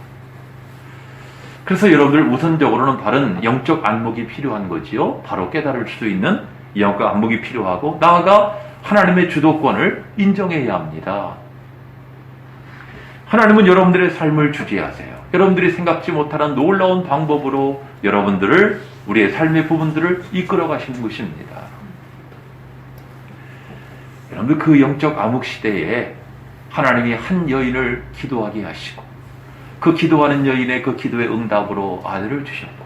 그래서 여러분들 우선적으로는 바른 영적 안목이 필요한 거지요. 바로 깨달을 수 있는 영적 안목이 필요하고 나아가 하나님의 주도권을 인정해야 합니다. 하나님은 여러분들의 삶을 주재하세요. 여러분들이 생각지 못하는 놀라운 방법으로 여러분들을, 우리의 삶의 부분들을 이끌어 가시는 것입니다. 여러분들 그 영적 암흑 시대에 하나님이 한 여인을 기도하게 하시고 그 기도하는 여인의 그 기도의 응답으로 아들을 주셨고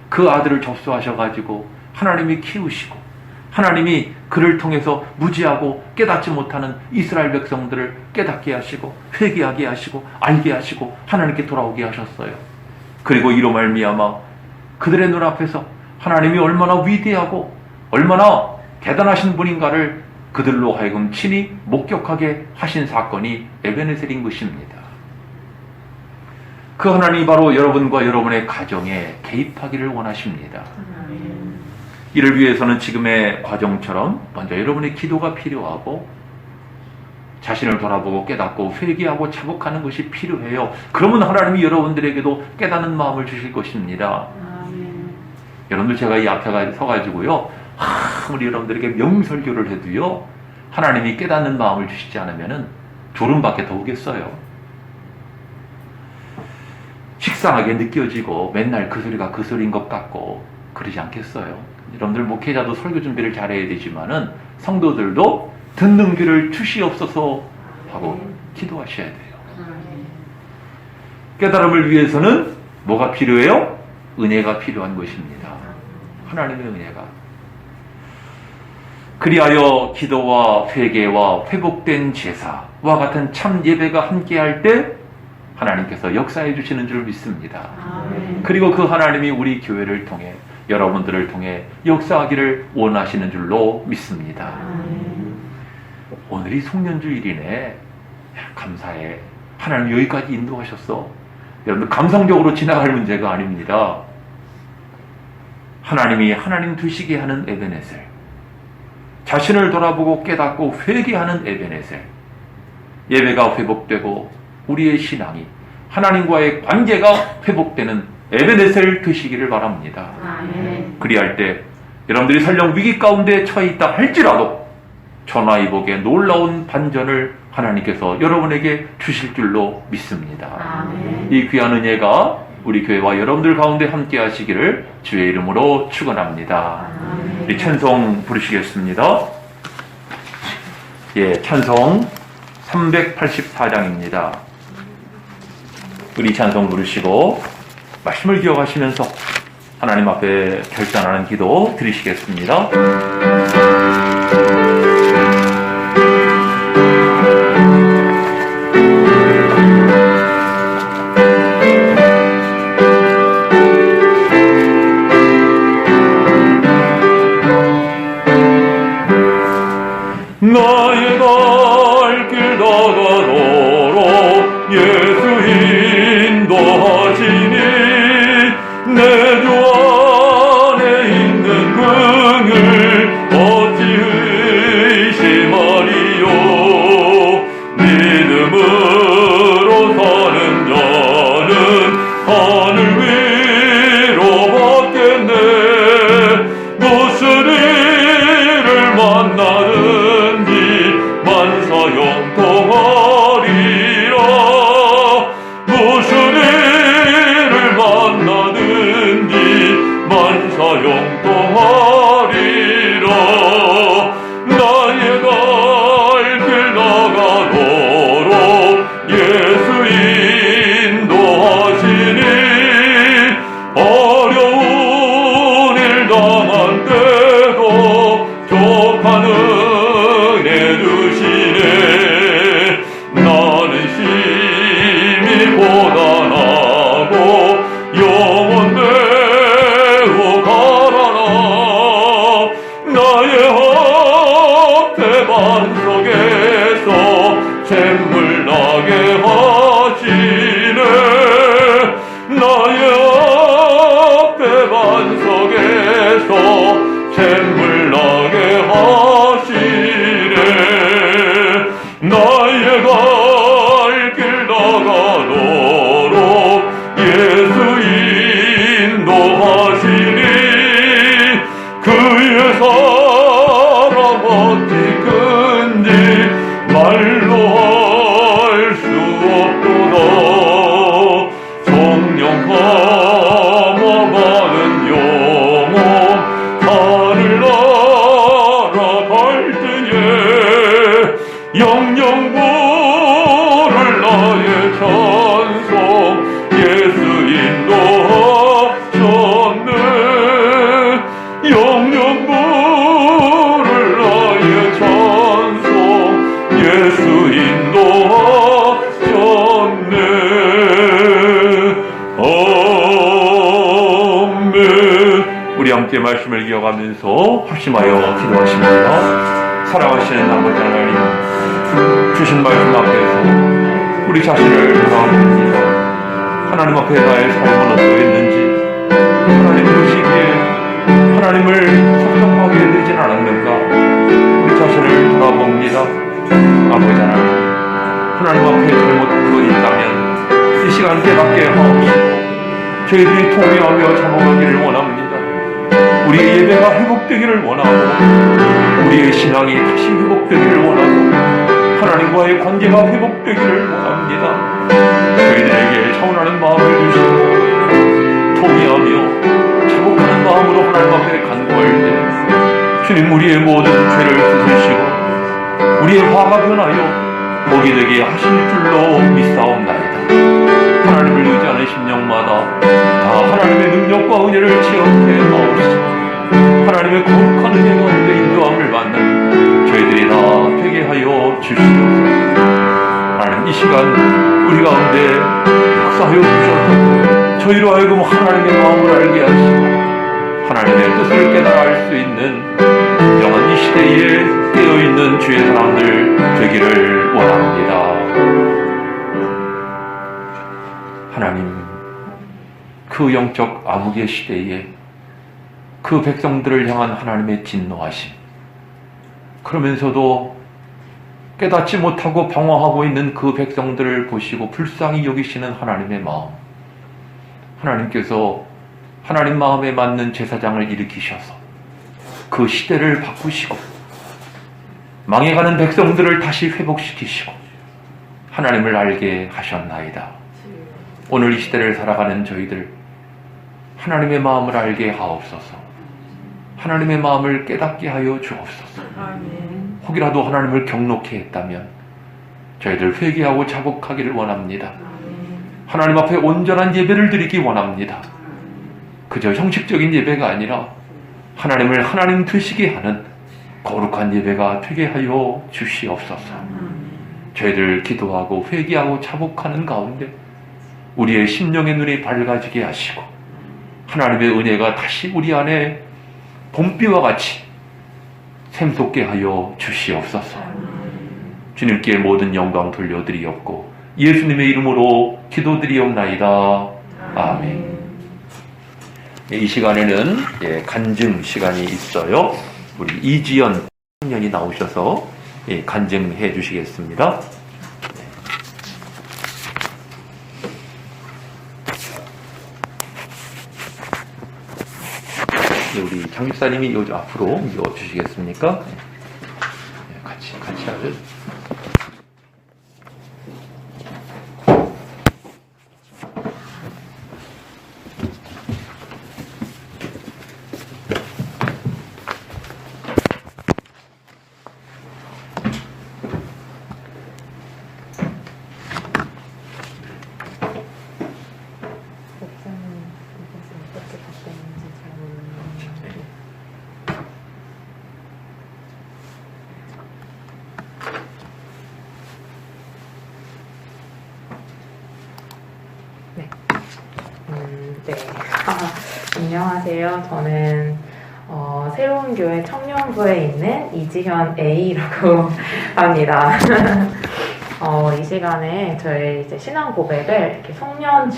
그 아들을 접수하셔가지고 하나님이 키우시고 하나님이 그를 통해서 무지하고 깨닫지 못하는 이스라엘 백성들을 깨닫게 하시고 회개하게 하시고 알게 하시고 하나님께 돌아오게 하셨어요. 그리고 이로 말미암아 그들의 눈앞에서 하나님이 얼마나 위대하고 얼마나 대단하신 분인가를 그들로 하여금 친히 목격하게 하신 사건이 에베네셀인 것입니다. 그 하나님이 바로 여러분과 여러분의 가정에 개입하기를 원하십니다. 이를 위해서는 지금의 과정처럼 먼저 여러분의 기도가 필요하고 자신을 돌아보고 깨닫고 회개하고 자복하는 것이 필요해요. 그러면 하나님이 여러분들에게도 깨닫는 마음을 주실 것입니다. 여러분들 제가 이 앞에 서가지고요, 아무리 여러분들에게 명설교를 해도요, 하나님이 깨닫는 마음을 주시지 않으면 졸음밖에 더 오겠어요. 식상하게 느껴지고 맨날 그 소리가 그 소리인 것 같고 그러지 않겠어요? 여러분들 목회자도 설교 준비를 잘해야 되지만은 성도들도 듣는 귀를 주시옵소서 하고 기도하셔야 돼요. 깨달음을 위해서는 뭐가 필요해요? 은혜가 필요한 것입니다. 하나님의 은혜가. 그리하여 기도와 회개와 회복된 제사와 같은 참 예배가 함께할 때 하나님께서 역사해 주시는 줄 믿습니다. 그리고 그 하나님이 우리 교회를 통해 여러분들을 통해 역사하기를 원하시는 줄로 믿습니다. 오늘이 송년주일이네. 감사해. 하나님 여기까지 인도하셨어. 여러분들 감성적으로 지나갈 문제가 아닙니다. 하나님이 하나님 되시게 하는 에베네셀, 자신을 돌아보고 깨닫고 회개하는 에베네셀, 예배가 회복되고 우리의 신앙이 하나님과의 관계가 회복되는 에베네셀 되시기를 바랍니다. 아멘. 그리할 때 여러분들이 설령 위기 가운데 처해 있다 할지라도 전화위복의 놀라운 반전을 하나님께서 여러분에게 주실 줄로 믿습니다. 아멘. 이 귀한 은혜가 우리 교회와 여러분들 가운데 함께 하시기를 주의 이름으로 축원합니다. 아멘. 우리 찬송 부르시겠습니다. 예, 찬송 384장입니다. 우리 찬송 부르시고 말씀을 기억하시면서 하나님 앞에 결단하는 기도 드리시겠습니다. 나의 갈 길 다가도록 예수 인도하시니 내 주 안에 있는 긍을 어찌 의심하리요. 믿음으로 사는 자는 하늘 위로 받겠네. 무슨 일을 만나든지 만사형통하리라. 무슨 일을 만나든지 만사형통하리라. 나의 갈 길 나가도록 예수 인도하시니 어려운 일 당한 때도 족한 은혜 주시네. 나는 심히 고단하고 영혼 매우 가라나. 나의 앞에 반석에서 샘물 나게 하시네. 나의 앞에 반석에서 샘물 나게 하시네. 나의 갈 길 나가도록 예수 인도하시니 그의 사랑 어찌 큰지 말로 할 수 없도다. 성령 감화받은 영혼 하늘 날아갈 때에 영영 부를 나의 찬송 예수 인도하셨네. 영영 부를 나의 찬송 예수 인도하셨네. 아멘. 우리 함께 말씀을 기억하면서 합심하여 기도하십니다. 사랑하시는 아버지 하나님, 주신 말씀 앞에서 우리 자신을 돌아봅니다. 하나님 앞에 나의 삶은 어떠했는지, 하나님 보시기에 하나님을 섭섭하게 되진 않았는가, 우리 자신을 돌아봅니다. 아버지 하나님, 하나님 앞에 잘못한 것 있다면 이 시간 깨닫게 하옵시고 저희들이 통회하며 자복하기를 원합니다. 우리의 예배가 회복되기를 원하고 우리의 신앙이 다시 회복되기를 원하고 하나님과의 관계가 회복되기를 원합니다. 저희들에게 차원하는 마음을 주시고 통회하며 자복하는 마음으로 하나님 앞에 간구할 때 주님 우리의 모든 죄를 씻으시고 우리의 화가 변하여 복이 되게 하실 줄로 믿사옵나이다. 하나님을 의지하는 심령마다 다 하나님의 능력과 은혜를 체험해 나오시고 하나님의 거룩한 은혜 가운데 인도함을 받는 저희들이 다 되게 하여 주시옵소서. 하나님 이 시간 우리 가운데 역사하여 주셔서 저희로 하여금 하나님의 마음을 알게 하시고 하나님의 뜻을 깨달아 알 수 있는 진정한 이 시대에 깨어있는 주의 사람들 되기를 원합니다. 하나님 그 영적 암흑의 시대에 그 백성들을 향한 하나님의 진노하심, 그러면서도 깨닫지 못하고 방황하고 있는 그 백성들을 보시고 불쌍히 여기시는 하나님의 마음, 하나님께서 하나님 마음에 맞는 제사장을 일으키셔서 그 시대를 바꾸시고 망해가는 백성들을 다시 회복시키시고 하나님을 알게 하셨나이다. 오늘 이 시대를 살아가는 저희들 하나님의 마음을 알게 하옵소서. 하나님의 마음을 깨닫게 하여 주옵소서. 혹이라도 하나님을 경록해 했다면 저희들 회개하고 자복하기를 원합니다. 하나님 앞에 온전한 예배를 드리기 원합니다. 그저 형식적인 예배가 아니라 하나님을 하나님 되시게 하는 거룩한 예배가 되게 하여 주시옵소서. 저희들 기도하고 회개하고 자복하는 가운데 우리의 심령의 눈이 밝아지게 하시고 하나님의 은혜가 다시 우리 안에 봄비와 같이 샘솟게 하여 주시옵소서. 주님께 모든 영광 돌려드리옵고 예수님의 이름으로 기도드리옵나이다. 아멘. 이 시간에는 간증 시간이 있어요. 우리 이지연 청년이 나오셔서 간증해 주시겠습니다. 우리 장집사님이 요 앞으로 이어 주시겠습니까? 같이 하죠. 네. 안녕하세요. 저는 새로운 교회 청년부에 있는 이지현 A라고 합니다. 이 시간에 저희 이제 신앙 고백을 이렇게 송년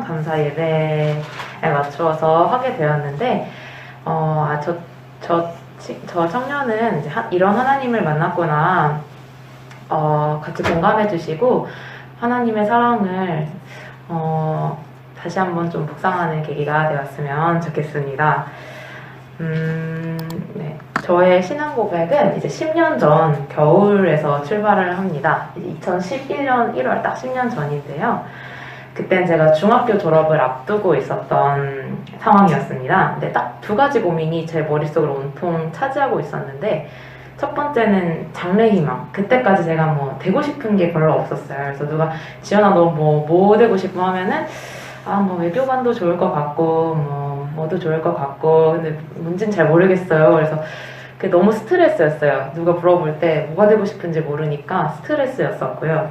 감사 예배에 맞추어서 하게 되었는데, 저 청년은 이제 이런 하나님을 만났구나, 같이 공감해 주시고 하나님의 사랑을 다시 한번 좀 묵상하는 계기가 되었으면 좋겠습니다. 네. 저의 신앙 고백은 이제 10년 전 겨울에서 출발을 합니다. 2011년 1월 딱 10년 전인데요. 그땐 제가 중학교 졸업을 앞두고 있었던 상황이었습니다. 근데 딱 두 가지 고민이 제 머릿속을 온통 차지하고 있었는데, 첫 번째는 장래희망. 그때까지 제가 뭐 되고 싶은 게 별로 없었어요. 그래서 누가 지연아 너 뭐 되고 싶어 하면은 뭐 외교관도 좋을 것 같고 뭐도 좋을 것 같고, 근데 뭔진 잘 모르겠어요. 그래서 그게 너무 스트레스였어요. 누가 물어볼 때 뭐가 되고 싶은지 모르니까 스트레스였었고요.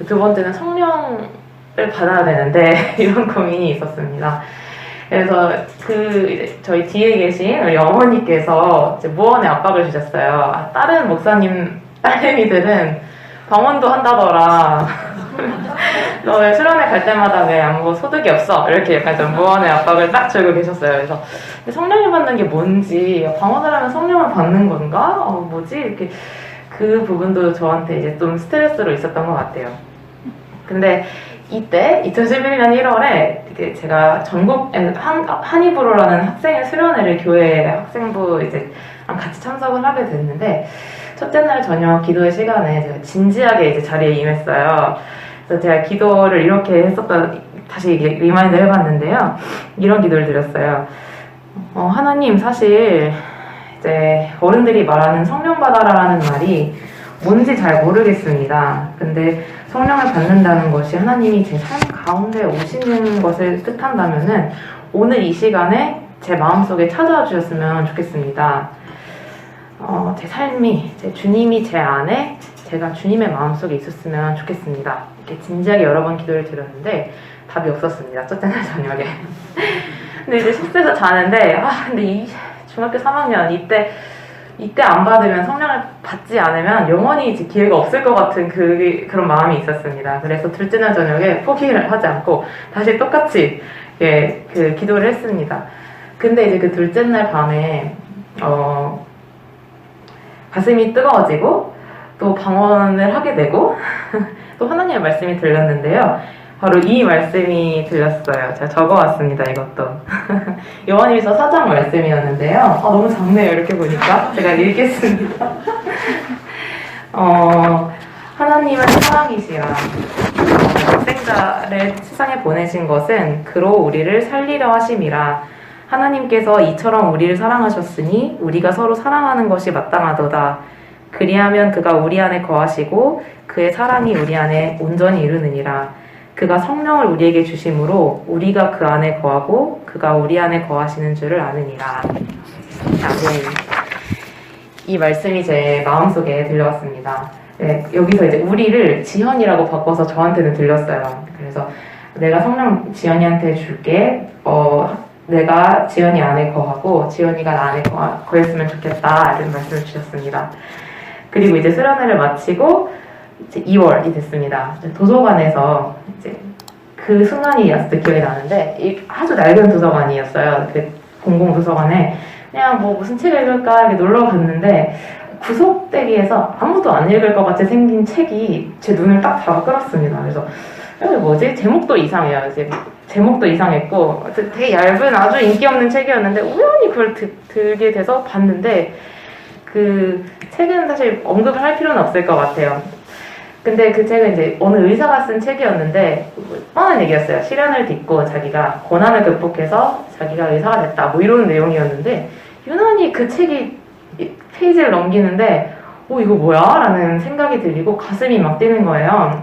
두 번째는 성령을 받아야 되는데 이런 고민이 있었습니다. 그래서 이제 저희 뒤에 계신 우리 어머니께서 이제 무언의 압박을 주셨어요. 다른 목사님 딸내미들은 방언도 한다더라. 너 왜 수련회 갈 때마다 왜 아무 소득이 없어? 이렇게 약간 좀 무언의 압박을 딱 주고 계셨어요. 그래서 성령을 받는 게 뭔지, 방언을 하면 성령을 받는 건가? 뭐지? 이렇게 그 부분도 저한테 이제 좀 스트레스로 있었던 것 같아요. 근데 이때 2011년 1월에 제가 전국 한이브로라는 학생의 수련회를 교회 학생부 이제 같이 참석을 하게 됐는데, 첫째 날 저녁 기도의 시간에 제가 진지하게 이제 자리에 임했어요. 그래서 제가 기도를 이렇게 다시 리마인드 해봤는데요. 이런 기도를 드렸어요. 하나님, 사실 이제 어른들이 말하는 성령 받아라라는 말이 뭔지 잘 모르겠습니다. 근데 성령을 받는다는 것이 하나님이 제 삶 가운데 오시는 것을 뜻한다면은 오늘 이 시간에 제 마음속에 찾아와 주셨으면 좋겠습니다. 제 삶이, 제 주님이 제 안에, 제가 주님의 마음속에 있었으면 좋겠습니다. 이렇게 진지하게 여러 번 기도를 드렸는데 답이 없었습니다. 첫째 날 저녁에. 근데 이제 숙소에서 자는데, 근데 이 중학교 3학년 이때 이때 안 받으면 성령을 받지 않으면 영원히 이제 기회가 없을 것 같은 그런 마음이 있었습니다. 그래서 둘째 날 저녁에 포기를 하지 않고 다시 똑같이 그 기도를 했습니다. 근데 이제 그 둘째 날 밤에 가슴이 뜨거워지고 또 방언을 하게 되고 또 하나님의 말씀이 들렸는데요. 바로 이 말씀이 들렸어요. 제가 적어왔습니다. 이것도 요한일서 4장 말씀이었는데요. 너무 작네요. 이렇게 보니까 제가 읽겠습니다. 하나님은 사랑이시라. 독생자를 세상에 보내신 것은 그로 우리를 살리려 하심이라. 하나님께서 이처럼 우리를 사랑하셨으니 우리가 서로 사랑하는 것이 마땅하도다. 그리하면 그가 우리 안에 거하시고 그의 사랑이 우리 안에 온전히 이루느니라. 그가 성령을 우리에게 주심으로 우리가 그 안에 거하고 그가 우리 안에 거하시는 줄을 아느니라. 아멘. 이 말씀이 제 마음속에 들려왔습니다. 네, 여기서 이제 우리를 지현이라고 바꿔서 저한테는 들렸어요. 그래서 내가 성령 지현이한테 줄게. 내가 지현이 안에 거하고 지현이가 나 안에 거했으면 좋겠다. 이런 말씀을 주셨습니다. 그리고 이제 수련회를 마치고 이제 2월이 됐습니다. 도서관에서 이제 그 순간이 아직도 기억이 나는데 아주 낡은 도서관이었어요. 그 공공도서관에 그냥 뭐 무슨 책을 읽을까 이렇게 놀러 갔는데 구석대기에서 아무도 안 읽을 것 같이 생긴 책이 제 눈을 딱 잡아 끌었습니다. 그래서 이게 뭐지? 제목도 이상해요. 이제 제목도 이상했고 되게 얇은 아주 인기 없는 책이었는데 우연히 그걸 들게 돼서 봤는데 그 책은 사실 언급을 할 필요는 없을 것 같아요. 근데 그 책은 이제 어느 의사가 쓴 책이었는데 뻔한 얘기였어요. 시련을 딛고 자기가 고난을 극복해서 자기가 의사가 됐다 뭐 이런 내용이었는데 유난히 그 책이 페이지를 넘기는데 이거 뭐야? 라는 생각이 들리고 가슴이 막 뛰는 거예요.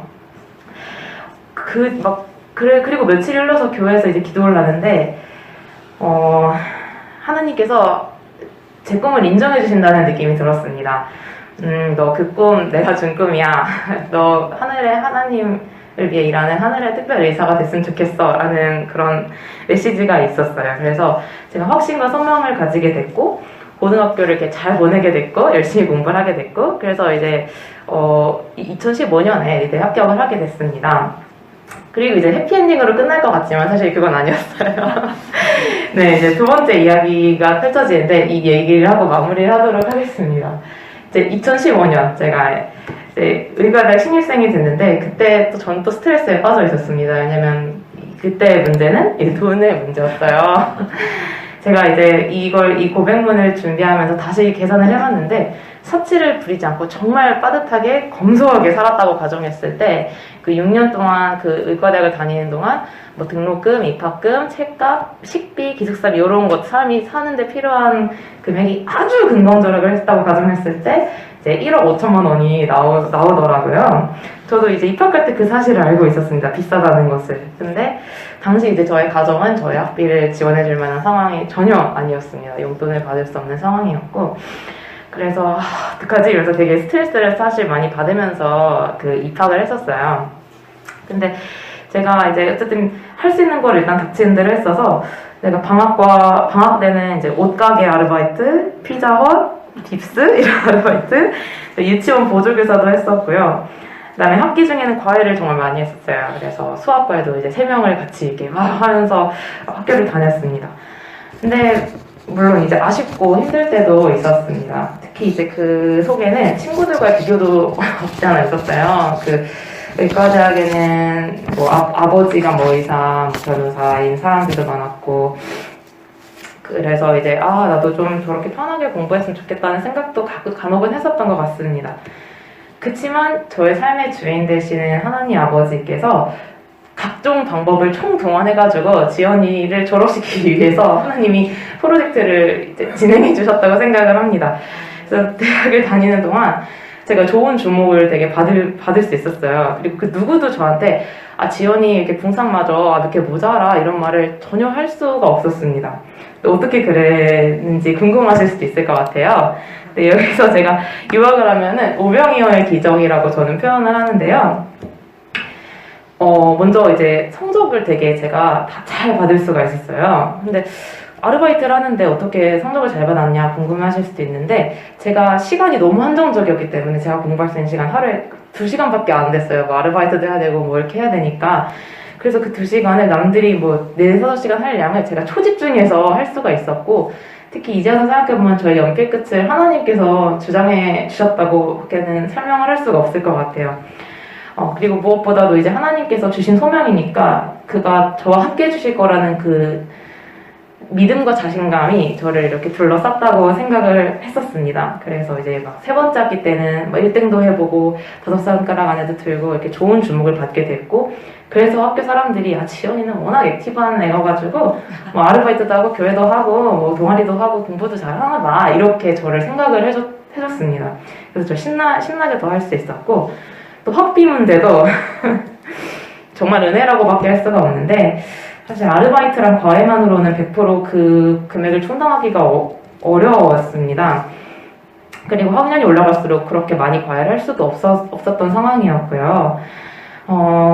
그리고 며칠 흘러서 교회에서 이제 기도를 하는데 하나님께서 제 꿈을 인정해 주신다는 느낌이 들었습니다. 너 그 꿈 내가 준 꿈이야. 너 하늘의 하나님을 위해 일하는 하늘의 특별 의사가 됐으면 좋겠어. 라는 그런 메시지가 있었어요. 그래서 제가 확신과 소망을 가지게 됐고 고등학교를 이렇게 잘 보내게 됐고 열심히 공부를 하게 됐고 그래서 이제 2015년에 이제 합격을 하게 됐습니다. 그리고 이제 해피엔딩으로 끝날 것 같지만 사실 그건 아니었어요. 네, 이제 두 번째 이야기가 펼쳐지는데 이 얘기를 하고 마무리를 하도록 하겠습니다. 이제 2015년 제가 이제 의과대학 신입생이 됐는데 그때 또 전 또 스트레스에 빠져 있었습니다. 왜냐면 그때 문제는 이 돈의 문제였어요. 제가 이제 이 고백문을 준비하면서 다시 계산을 해봤는데 사치를 부리지 않고 정말 빠듯하게 검소하게 살았다고 가정했을 때 그 6년 동안 그 의과대학을 다니는 동안 뭐 등록금, 입학금, 책값, 식비, 기숙사비 이런 것 사람이 사는데 필요한 금액이 아주 근검절약을 했다고 가정했을 때 이제 1억 5천만 원이 나오더라고요. 저도 이제 입학할 때 그 사실을 알고 있었습니다. 비싸다는 것을. 근데 당시 이제 저의 가정은 저의 학비를 지원해줄 만한 상황이 전혀 아니었습니다. 용돈을 받을 수 없는 상황이었고 그래서 어떡하지? 그래서 되게 스트레스를 사실 많이 받으면서 그 입학을 했었어요. 근데 제가 이제 어쨌든 할 수 있는 걸 일단 닥치는 대로 했어서 내가 방학 때는 이제 옷가게 아르바이트, 피자헛, 빕스 이런 아르바이트, 유치원 보조교사도 했었고요. 그다음에 학기 중에는 과외를 정말 많이 했었어요. 그래서 수학과에도 이제 3명을 같이 이렇게 막 하면서 학교를 다녔습니다. 근데 물론 이제 아쉽고 힘들 때도 있었습니다. 특히 이제 그 속에는 친구들과의 비교도 없지 않아 있었어요. 그 의과대학에는 뭐 아버지가 뭐 의사, 변호사인 사람들도 많았고 그래서 이제 나도 좀 저렇게 편하게 공부했으면 좋겠다는 생각도 간혹은 했었던 것 같습니다. 그치만 저의 삶의 주인 되시는 하나님 아버지께서 각종 방법을 총동원해가지고 지연이를 졸업시키기 위해서 하나님이 프로젝트를 이제 진행해 주셨다고 생각을 합니다. 그래서 대학을 다니는 동안 제가 좋은 주목을 되게 받을 수 있었어요. 그리고 그 누구도 저한테 지연이 이렇게 궁상마저 이렇게 모자라 이런 말을 전혀 할 수가 없었습니다. 어떻게 그랬는지 궁금하실 수도 있을 것 같아요. 근데 여기서 제가 유학을 하면은 오병이어의 기적이라고 저는 표현을 하는데요. 먼저 이제 성적을 되게 제가 다 잘 받을 수가 있었어요. 근데 아르바이트를 하는데 어떻게 성적을 잘 받았냐 궁금해하실 수도 있는데 제가 시간이 너무 한정적이었기 때문에 제가 공부할 수 있는 시간 하루에 2시간밖에 안 됐어요. 뭐 아르바이트도 해야 되고 뭐 이렇게 해야 되니까. 그래서 그 2시간을 남들이 뭐 4, 5시간 할 양을 제가 초집중해서 할 수가 있었고, 특히 이제 와서 생각해보면 저희 연필 끝을 하나님께서 주장해 주셨다고는 설명을 할 수가 없을 것 같아요. 그리고 무엇보다도 이제 하나님께서 주신 소명이니까 그가 저와 함께 해주실 거라는 그 믿음과 자신감이 저를 이렇게 둘러쌌다고 생각을 했었습니다. 그래서 이제 막 3번째 학기 때는 뭐 1등도 해보고 5손가락 안에도 들고 이렇게 좋은 주목을 받게 됐고, 그래서 학교 사람들이 지연이는 워낙 액티브한 애여가지고 뭐 아르바이트도 하고 교회도 하고 뭐 동아리도 하고 공부도 잘하나 봐, 이렇게 저를 생각을 해줬습니다. 그래서 저 신나게 더 할 수 있었고, 또 학비 문제도 정말 은혜라고밖에 할 수가 없는데, 사실 아르바이트랑 과외만으로는 100% 그 금액을 충당하기가 어려웠습니다. 그리고 학년이 올라갈수록 그렇게 많이 과외를 할 수도 없었던 상황이었고요.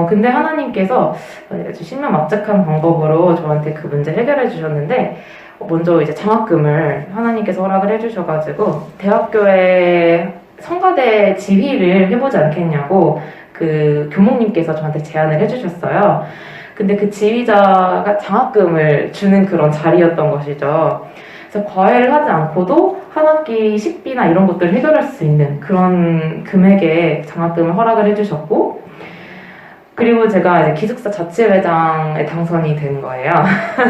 근데 하나님께서 아주 신명막작한 방법으로 저한테 그 문제 해결해 주셨는데, 먼저 이제 장학금을 하나님께서 허락을 해주셔가지고 대학교에 성가대 지휘를 해보지 않겠냐고 그 교목님께서 저한테 제안을 해주셨어요. 근데 그 지휘자가 장학금을 주는 그런 자리였던 것이죠. 그래서 과외를 하지 않고도 한 학기 식비나 이런 것들을 해결할 수 있는 그런 금액의 장학금을 허락을 해주셨고, 그리고 제가 이제 기숙사 자치회장에 당선이 된 거예요.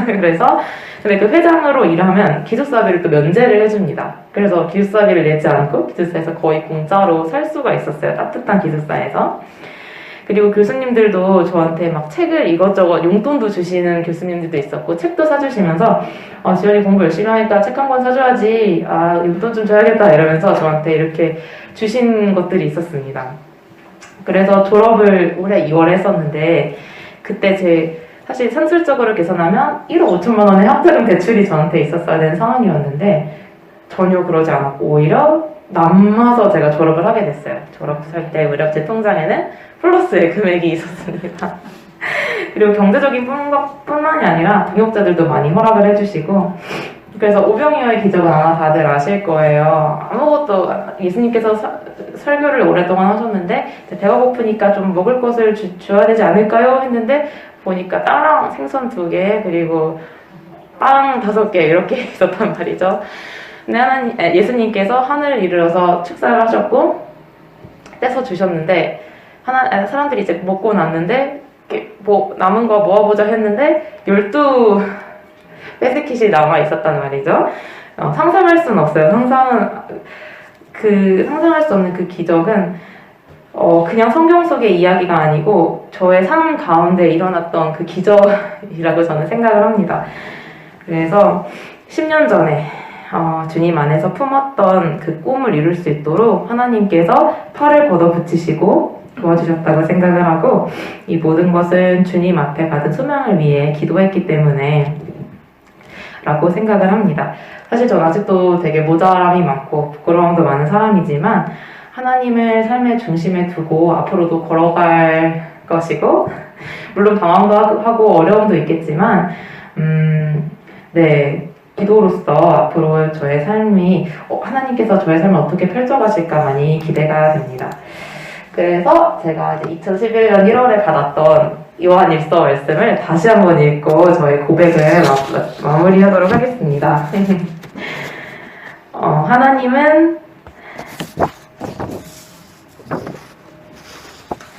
그래서 근데 그 회장으로 일하면 기숙사비를 또 면제를 해줍니다. 그래서 기숙사비를 내지 않고 기숙사에서 거의 공짜로 살 수가 있었어요. 따뜻한 기숙사에서. 그리고 교수님들도 저한테 막 책을 이것저것 용돈도 주시는 교수님들도 있었고, 책도 사주시면서 지연이 공부 열심히 하니까 책 한 권 사줘야지, 용돈 좀 줘야겠다 이러면서 저한테 이렇게 주신 것들이 있었습니다. 그래서 졸업을 올해 2월에 했었는데, 그때 사실 산술적으로 계산하면 1억 5천만 원의 학자금 대출이 저한테 있었어야 되는 상황이었는데 전혀 그러지 않았고 오히려 남아서 제가 졸업을 하게 됐어요. 졸업할 때 무렵 제 통장에는 플러스의 금액이 있었습니다. 그리고 경제적인 뿐만이 아니라 동역자들도 많이 허락을 해주시고, 그래서 오병이어의 기적은 아마 다들 아실 거예요. 아무것도 예수님께서 설교를 오랫동안 하셨는데 배가 고프니까 좀 먹을 것을 줘야 되지 않을까요? 했는데 보니까 땅랑 생선 2개 그리고 빵 5개 이렇게 있었단 말이죠. 근데 예수님께서 하늘을 이루어서 축사를 하셨고 떼서 주셨는데 사람들이 이제 먹고 났는데 뭐 남은 거 모아보자 했는데 12 베스킷이 남아 있었단 말이죠. 상상할 수는 없어요. 상상할 수 없는 그 기적은 그냥 성경 속의 이야기가 아니고 저의 삶 가운데 일어났던 그 기적이라고 저는 생각을 합니다. 그래서 10년 전에 주님 안에서 품었던 그 꿈을 이룰 수 있도록 하나님께서 팔을 걷어붙이시고 도와주셨다고 생각을 하고, 이 모든 것은 주님 앞에 받은 소명을 위해 기도했기 때문에 라고 생각을 합니다. 사실 저는 아직도 되게 모자람이 많고 부끄러움도 많은 사람이지만 하나님을 삶의 중심에 두고 앞으로도 걸어갈 것이고, 물론 방황도 하고 어려움도 있겠지만 기도로서 앞으로 저의 삶이 하나님께서 저의 삶을 어떻게 펼쳐가실까 많이 기대가 됩니다. 그래서 제가 이제 2011년 1월에 받았던 요한일서 말씀을 다시 한번 읽고 저의 고백을 마무리하도록 하겠습니다.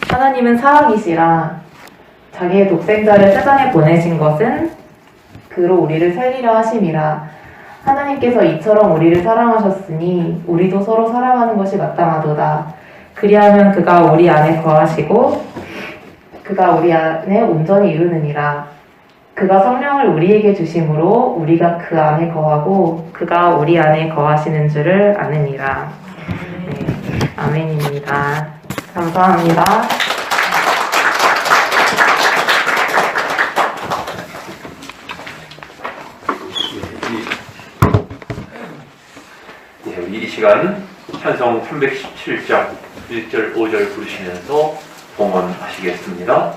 하나님은 사랑이시라. 자기의 독생자를 세상에 보내신 것은 그로 우리를 살리려 하심이라. 하나님께서 이처럼 우리를 사랑하셨으니 우리도 서로 사랑하는 것이 마땅하도다. 그리하면 그가 우리 안에 거하시고 그가 우리 안에 온전히 이루느니라. 그가 성령을 우리에게 주심으로 우리가 그 안에 거하고 그가 우리 안에 거하시는 줄을 아느니라. 네, 아멘입니다. 감사합니다. 이 시간 찬송 317장 1절 5절 부르시면서 봉헌하시겠습니다.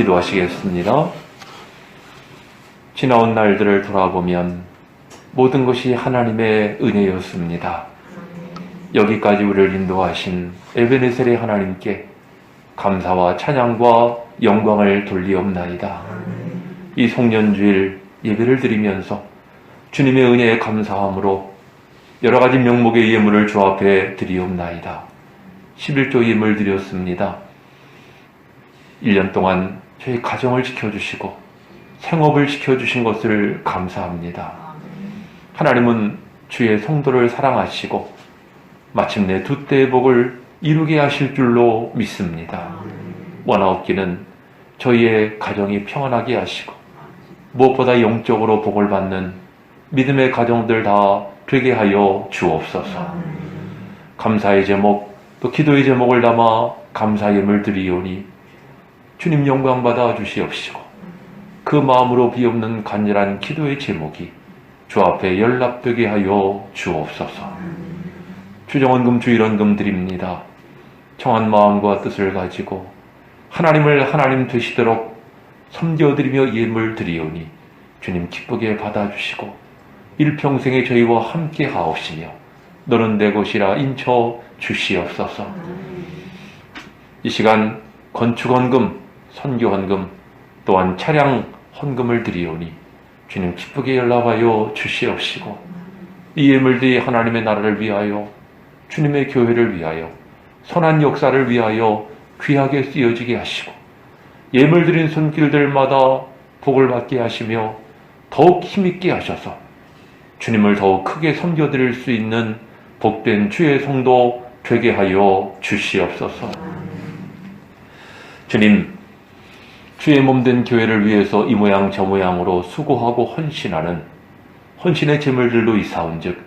기도하시겠습니다. 지나온 날들을 돌아보면 모든 것이 하나님의 은혜였습니다. 여기까지 우리를 인도하신 에베네셀의 하나님께 감사와 찬양과 영광을 돌리옵나이다. 이 송년주일 예배를 드리면서 주님의 은혜에 감사함으로 여러 가지 명목의 예물을 주 앞에 드리옵나이다. 11조 예물 드렸습니다. 1년 동안 저희 가정을 지켜주시고 생업을 지켜주신 것을 감사합니다. 하나님은 주의 성도를 사랑하시고 마침내 두 때의 복을 이루게 하실 줄로 믿습니다. 원하옵기는 저희의 가정이 평안하게 하시고 무엇보다 영적으로 복을 받는 믿음의 가정들 다 되게 하여 주옵소서. 감사의 제목 또 기도의 제목을 담아 감사 예물 드리오니 주님 영광 받아 주시옵시고 그 마음으로 비옵는 간절한 기도의 제목이 주 앞에 연락되게 하여 주옵소서. 주정원금 주일원금 드립니다. 청한 마음과 뜻을 가지고 하나님을 하나님 되시도록 섬겨드리며 예물 드리오니 주님 기쁘게 받아주시고 일평생에 저희와 함께 하옵시며 너는 내 것이라 인쳐 주시옵소서. 이 시간 건축헌금, 선교헌금 또한 차량 헌금을 드리오니 주님 기쁘게 연락하여 주시옵시고 이 예물들이 하나님의 나라를 위하여 주님의 교회를 위하여 선한 역사를 위하여 귀하게 쓰여지게 하시고 예물 드린 손길들마다 복을 받게 하시며 더욱 힘있게 하셔서 주님을 더욱 크게 섬겨드릴 수 있는 복된 주의 성도 되게 하여 주시옵소서. 주님, 주의 몸된 교회를 위해서 이 모양 저 모양으로 수고하고 헌신하는 헌신의 제물들로 이사온즉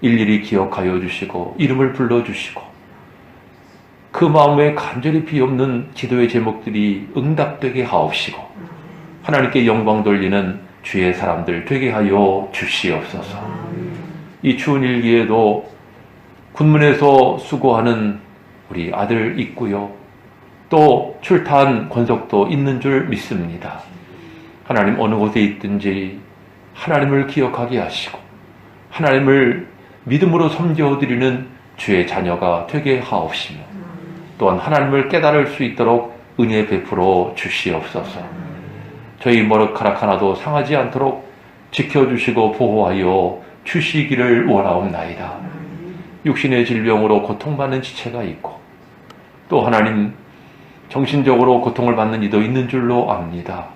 일일이 기억하여 주시고 이름을 불러주시고 그 마음에 간절히 비옵는 기도의 제목들이 응답되게 하옵시고 하나님께 영광 돌리는 주의 사람들 되게 하여 주시옵소서. 이 추운 일기에도 군문에서 수고하는 우리 아들 있고요. 또 출타한 권속도 있는 줄 믿습니다. 하나님 어느 곳에 있든지 하나님을 기억하게 하시고 하나님을 믿음으로 섬겨드리는 주의 자녀가 되게 하옵시며 또한 하나님을 깨달을 수 있도록 은혜 베풀어 주시옵소서. 저희 머리카락 하나도 상하지 않도록 지켜주시고 보호하여 주시기를 원하옵나이다. 육신의 질병으로 고통받는 지체가 있고 또 하나님 정신적으로 고통을 받는 이도 있는 줄로 압니다.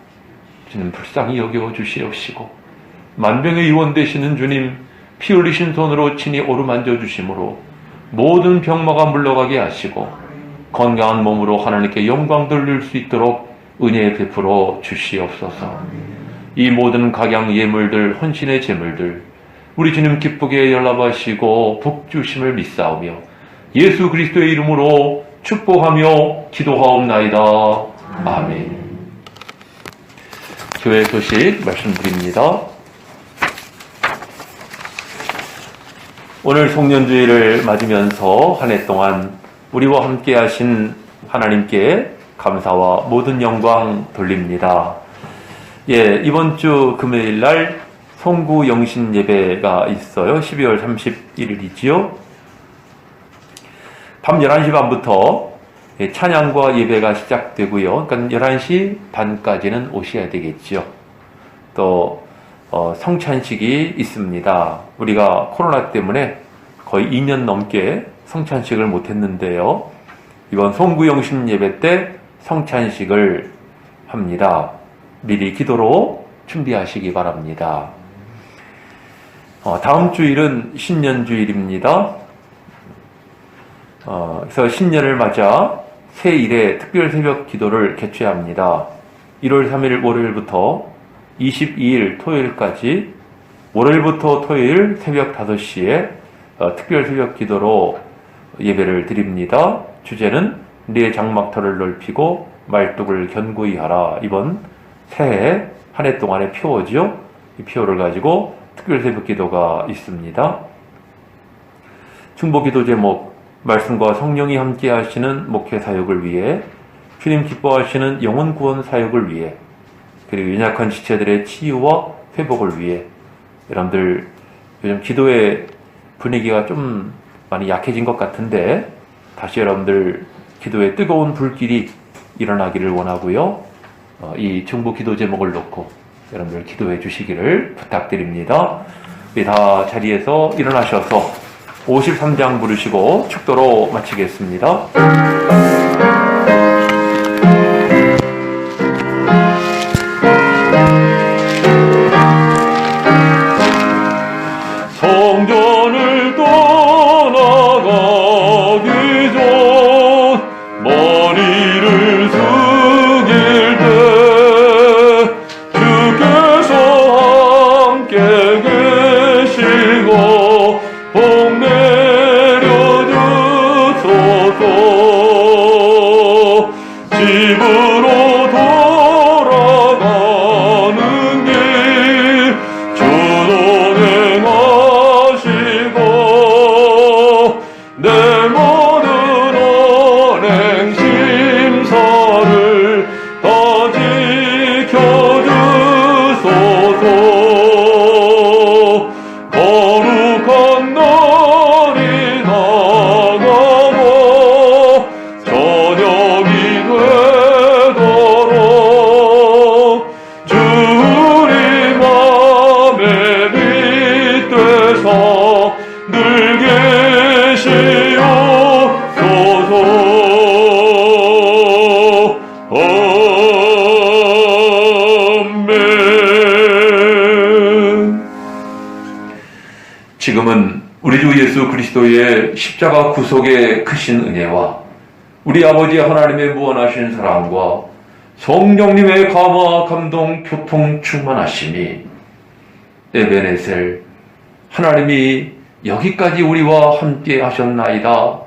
주님 불쌍히 여겨 주시옵시고 만병의 의원 되시는 주님 피 흘리신 손으로 친히 어루만져 주심으로 모든 병마가 물러가게 하시고 건강한 몸으로 하나님께 영광 돌릴 수 있도록 은혜 베풀어 주시옵소서. 이 모든 각양 예물들 헌신의 제물들 우리 주님 기쁘게 연락하시고 복 주심을 믿사오며 예수 그리스도의 이름으로 축복하며 기도하옵나이다. 아멘. 교회 소식 말씀드립니다. 오늘 송년주일을 맞으면서 한 해 동안 우리와 함께 하신 하나님께 감사와 모든 영광 돌립니다. 예, 이번 주 금요일 날 송구 영신 예배가 있어요. 12월 31일이지요. 밤 11시 반부터 찬양과 예배가 시작되고요. 그러니까 11시 반까지는 오셔야 되겠지요. 또 성찬식이 있습니다. 우리가 코로나 때문에 거의 2년 넘게 성찬식을 못했는데요. 이번 송구영신 예배 때 성찬식을 합니다. 미리 기도로 준비하시기 바랍니다. 다음 주일은 신년주일입니다. 그래서 신년을 맞아 새일에 특별 새벽 기도를 개최합니다. 1월 3일 월요일부터 22일 토요일까지 월요일부터 토요일 새벽 5시에 특별 새벽 기도로 예배를 드립니다. 주제는 네 장막터를 넓히고 말뚝을 견고히 하라. 이번 새해 한 해 동안의 표어죠. 이 표어를 가지고 특별 새벽 기도가 있습니다. 중보 기도 제목 말씀과 성령이 함께 하시는 목회 사역을 위해 주님 기뻐하시는 영혼 구원 사역을 위해, 그리고 연약한 지체들의 치유와 회복을 위해, 여러분들 요즘 기도의 분위기가 좀 많이 약해진 것 같은데 다시 여러분들 기도의 뜨거운 불길이 일어나기를 원하고요. 이 중보 기도 제목을 놓고 여러분들 기도해 주시기를 부탁드립니다. 우리 다 자리에서 일어나셔서 53장 부르시고 축도로 마치겠습니다. 성전을 떠나가기 전 머리를 숙일 때 주께서 함께 계시고 복 내려주소서. 집으로 돌아가는 길 주동행하시고 내 모든 언행 심사를 다 지켜주소서. 거룩한 날이 나가고 저녁이 되도록 주님 맘에 빛 되서 늘 계시옵소서. 아멘. 지금은 우리 주 예수 그리스도의 십자가 구속의 크신 은혜와 우리 아버지 하나님의 무한하신 사랑과 성령님의 감화 감동 교통 충만하심이 에베네셀 하나님이 여기까지 우리와 함께 하셨나이다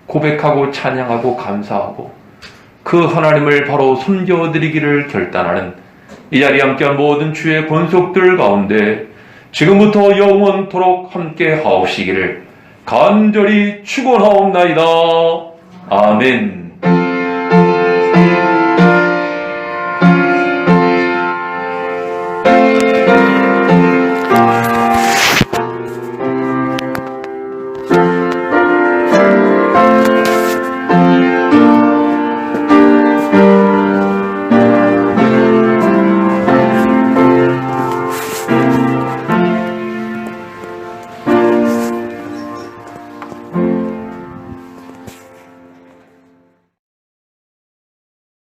고백하고 찬양하고 감사하고 그 하나님을 바로 섬겨드리기를 결단하는 이 자리에 함께한 모든 주의 권속들 가운데 지금부터 영원토록 함께 하옵시기를 간절히 축원하옵나이다. 아멘.